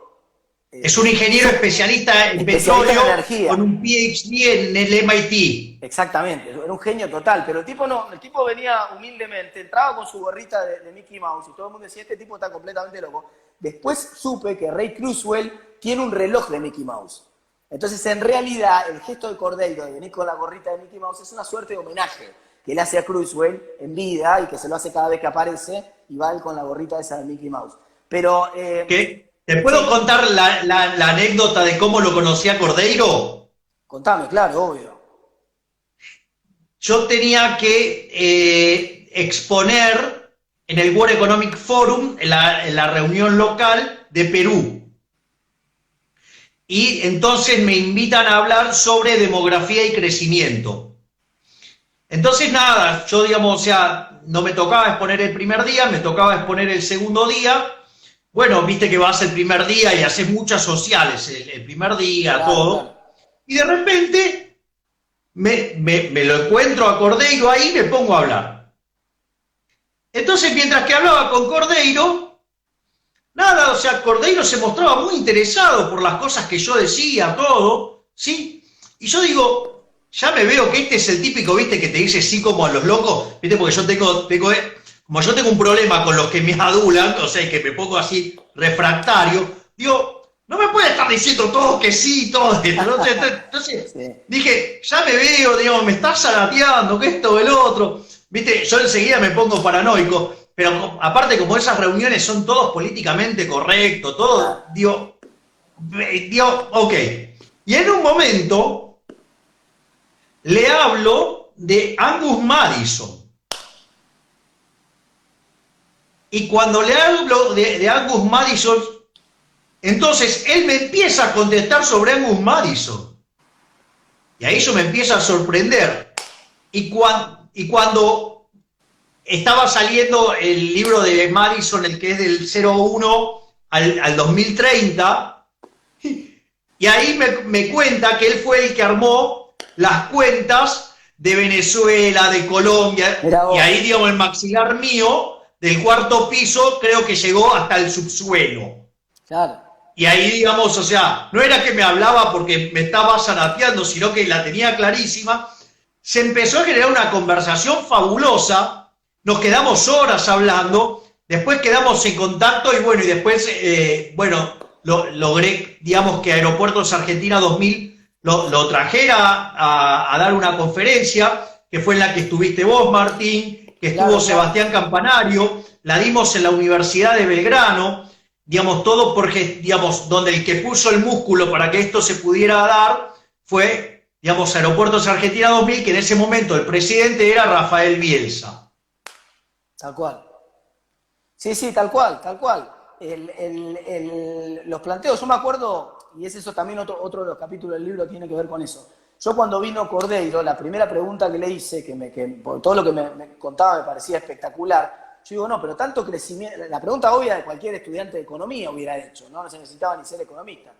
Speaker 5: Es un ingeniero especialista en petróleo con un PhD en el MIT.
Speaker 4: Exactamente, era un genio total, pero el tipo venía humildemente, entraba con su gorrita de Mickey Mouse y todo el mundo decía, este tipo está completamente loco. Después supe que Ray Kurzweil tiene un reloj de Mickey Mouse. Entonces, en realidad, el gesto de Cordeiro de venir con la gorrita de Mickey Mouse es una suerte de homenaje que le hace a Kurzweil en vida y que se lo hace cada vez que aparece y va él con la gorrita esa de Mickey Mouse. Pero...
Speaker 5: ¿Qué? ¿Te puedo contar la anécdota de cómo lo conocí a Cordeiro?
Speaker 4: Contame, claro, obvio.
Speaker 5: Yo tenía que exponer en el World Economic Forum, en la reunión local de Perú. Y entonces me invitan a hablar sobre demografía y crecimiento. Entonces nada, yo digamos, o sea, no me tocaba exponer el primer día, me tocaba exponer el segundo día. Bueno, viste que vas el primer día y haces muchas sociales, el primer día, claro, todo. Claro. Y de repente me lo encuentro a Cordeiro ahí y me pongo a hablar. Entonces, mientras que hablaba con Cordeiro, nada, o sea, Cordeiro se mostraba muy interesado por las cosas que yo decía, todo, ¿sí? Y yo digo, ya me veo que este es el típico, viste, que te dice sí como a los locos, viste, porque yo como yo tengo un problema con los que me adulan, o sea, que me pongo así refractario, digo, no me puede estar diciendo todo que sí, todo esto. Entonces sí. Dije, ya me veo, digamos, me estás zarateando, que esto, el otro. Viste, yo enseguida me pongo paranoico, pero aparte como esas reuniones son todos políticamente correctos, todo, digo, ok. Y en un momento le hablo de Angus Madison. Y cuando le hablo de Angus Madison, entonces él me empieza a contestar sobre Angus Madison. Y ahí yo me empiezo a sorprender. Y cuando estaba saliendo el libro de Madison, el que es del 01 al 2030, y ahí me cuenta que él fue el que armó las cuentas de Venezuela, de Colombia, y ahí, digamos, el maxilar mío del cuarto piso creo que llegó hasta el subsuelo.
Speaker 4: Claro.
Speaker 5: Y ahí, digamos, o sea, no era que me hablaba porque me estaba zarateando, sino que la tenía clarísima. Se empezó a generar una conversación fabulosa, nos quedamos horas hablando, después quedamos en contacto y bueno, y después, logré, digamos, que Aeropuertos Argentina 2000 lo trajera a dar una conferencia, que fue en la que estuviste vos, Martín, que estuvo claro, Sebastián Campanario, la dimos en la Universidad de Belgrano, digamos, todo porque, digamos, donde el que puso el músculo para que esto se pudiera dar fue, digamos, Aeropuertos Argentina 2000, que en ese momento el presidente era Rafael Bielsa.
Speaker 4: Tal cual. Sí, tal cual, tal cual. Los planteos, yo me acuerdo, y es eso también otro de los capítulos del libro tiene que ver con eso. Yo cuando vino Cordeiro, la primera pregunta que le hice, que por todo lo que me contaba me parecía espectacular, yo digo, no, pero tanto crecimiento, la pregunta obvia de cualquier estudiante de economía hubiera hecho, no se necesitaba ni ser economista.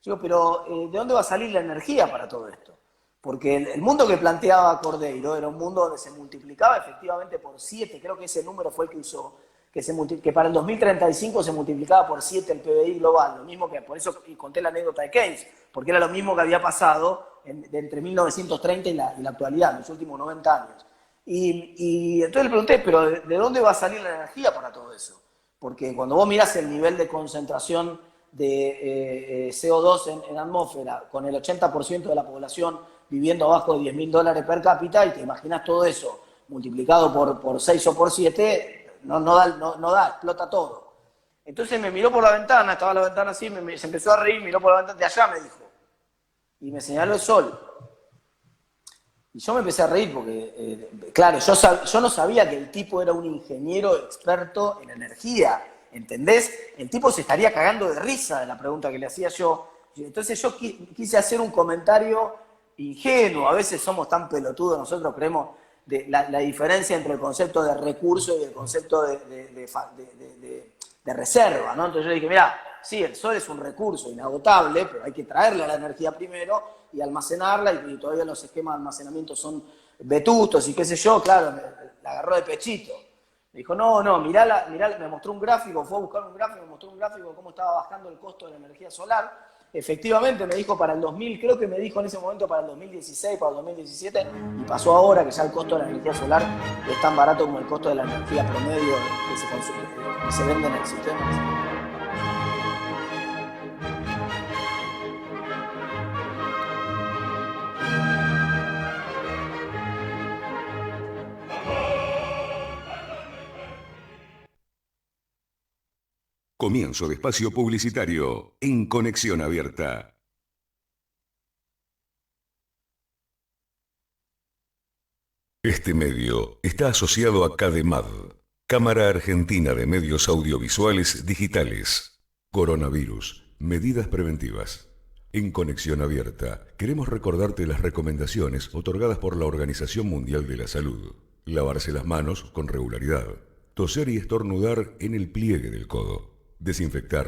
Speaker 4: Yo digo, pero ¿de dónde va a salir la energía para todo esto? Porque el mundo que planteaba Cordeiro era un mundo donde se multiplicaba efectivamente por 7, creo que ese número fue el que usó, que para el 2035 se multiplicaba por 7 el PBI global, lo mismo que, por eso conté la anécdota de Keynes, porque era lo mismo que había pasado entre 1930 y la actualidad, en los últimos 90 años. Y entonces le pregunté, pero ¿de dónde va a salir la energía para todo eso? Porque cuando vos mirás el nivel de concentración de CO2 en atmósfera, con el 80% de la población viviendo abajo de $10.000 per cápita, y te imaginas todo eso multiplicado por 6 o por 7, no da, explota todo. Entonces me miró por la ventana, estaba la ventana así, se empezó a reír, miró por la ventana, de allá me dijo, y me señaló el sol. Y yo me empecé a reír porque, claro, yo no sabía que el tipo era un ingeniero experto en energía, ¿entendés? El tipo se estaría cagando de risa de la pregunta que le hacía yo. Entonces yo quise hacer un comentario ingenuo, a veces somos tan pelotudos, nosotros creemos la diferencia entre el concepto de recurso y el concepto de reserva, ¿no? Entonces yo dije, mira, sí, el sol es un recurso inagotable, pero hay que traerle la energía primero y almacenarla, y todavía los esquemas de almacenamiento son vetustos y qué sé yo, claro, la agarró de pechito. Me dijo, no, mirá, me mostró un gráfico, fue a buscar un gráfico, me mostró un gráfico de cómo estaba bajando el costo de la energía solar. Efectivamente, me dijo para el 2000, creo que me dijo en ese momento para el 2016, para el 2017, y pasó ahora que ya el costo de la energía solar es tan barato como el costo de la energía promedio que se consume, que se vende en el sistema.
Speaker 1: Comienzo de espacio publicitario en Conexión Abierta. Este medio está asociado a CADEMAD, Cámara Argentina de Medios Audiovisuales Digitales. Coronavirus, medidas preventivas. En Conexión Abierta queremos recordarte las recomendaciones otorgadas por la Organización Mundial de la Salud. Lavarse las manos con regularidad. Toser y estornudar en el pliegue del codo. Desinfectar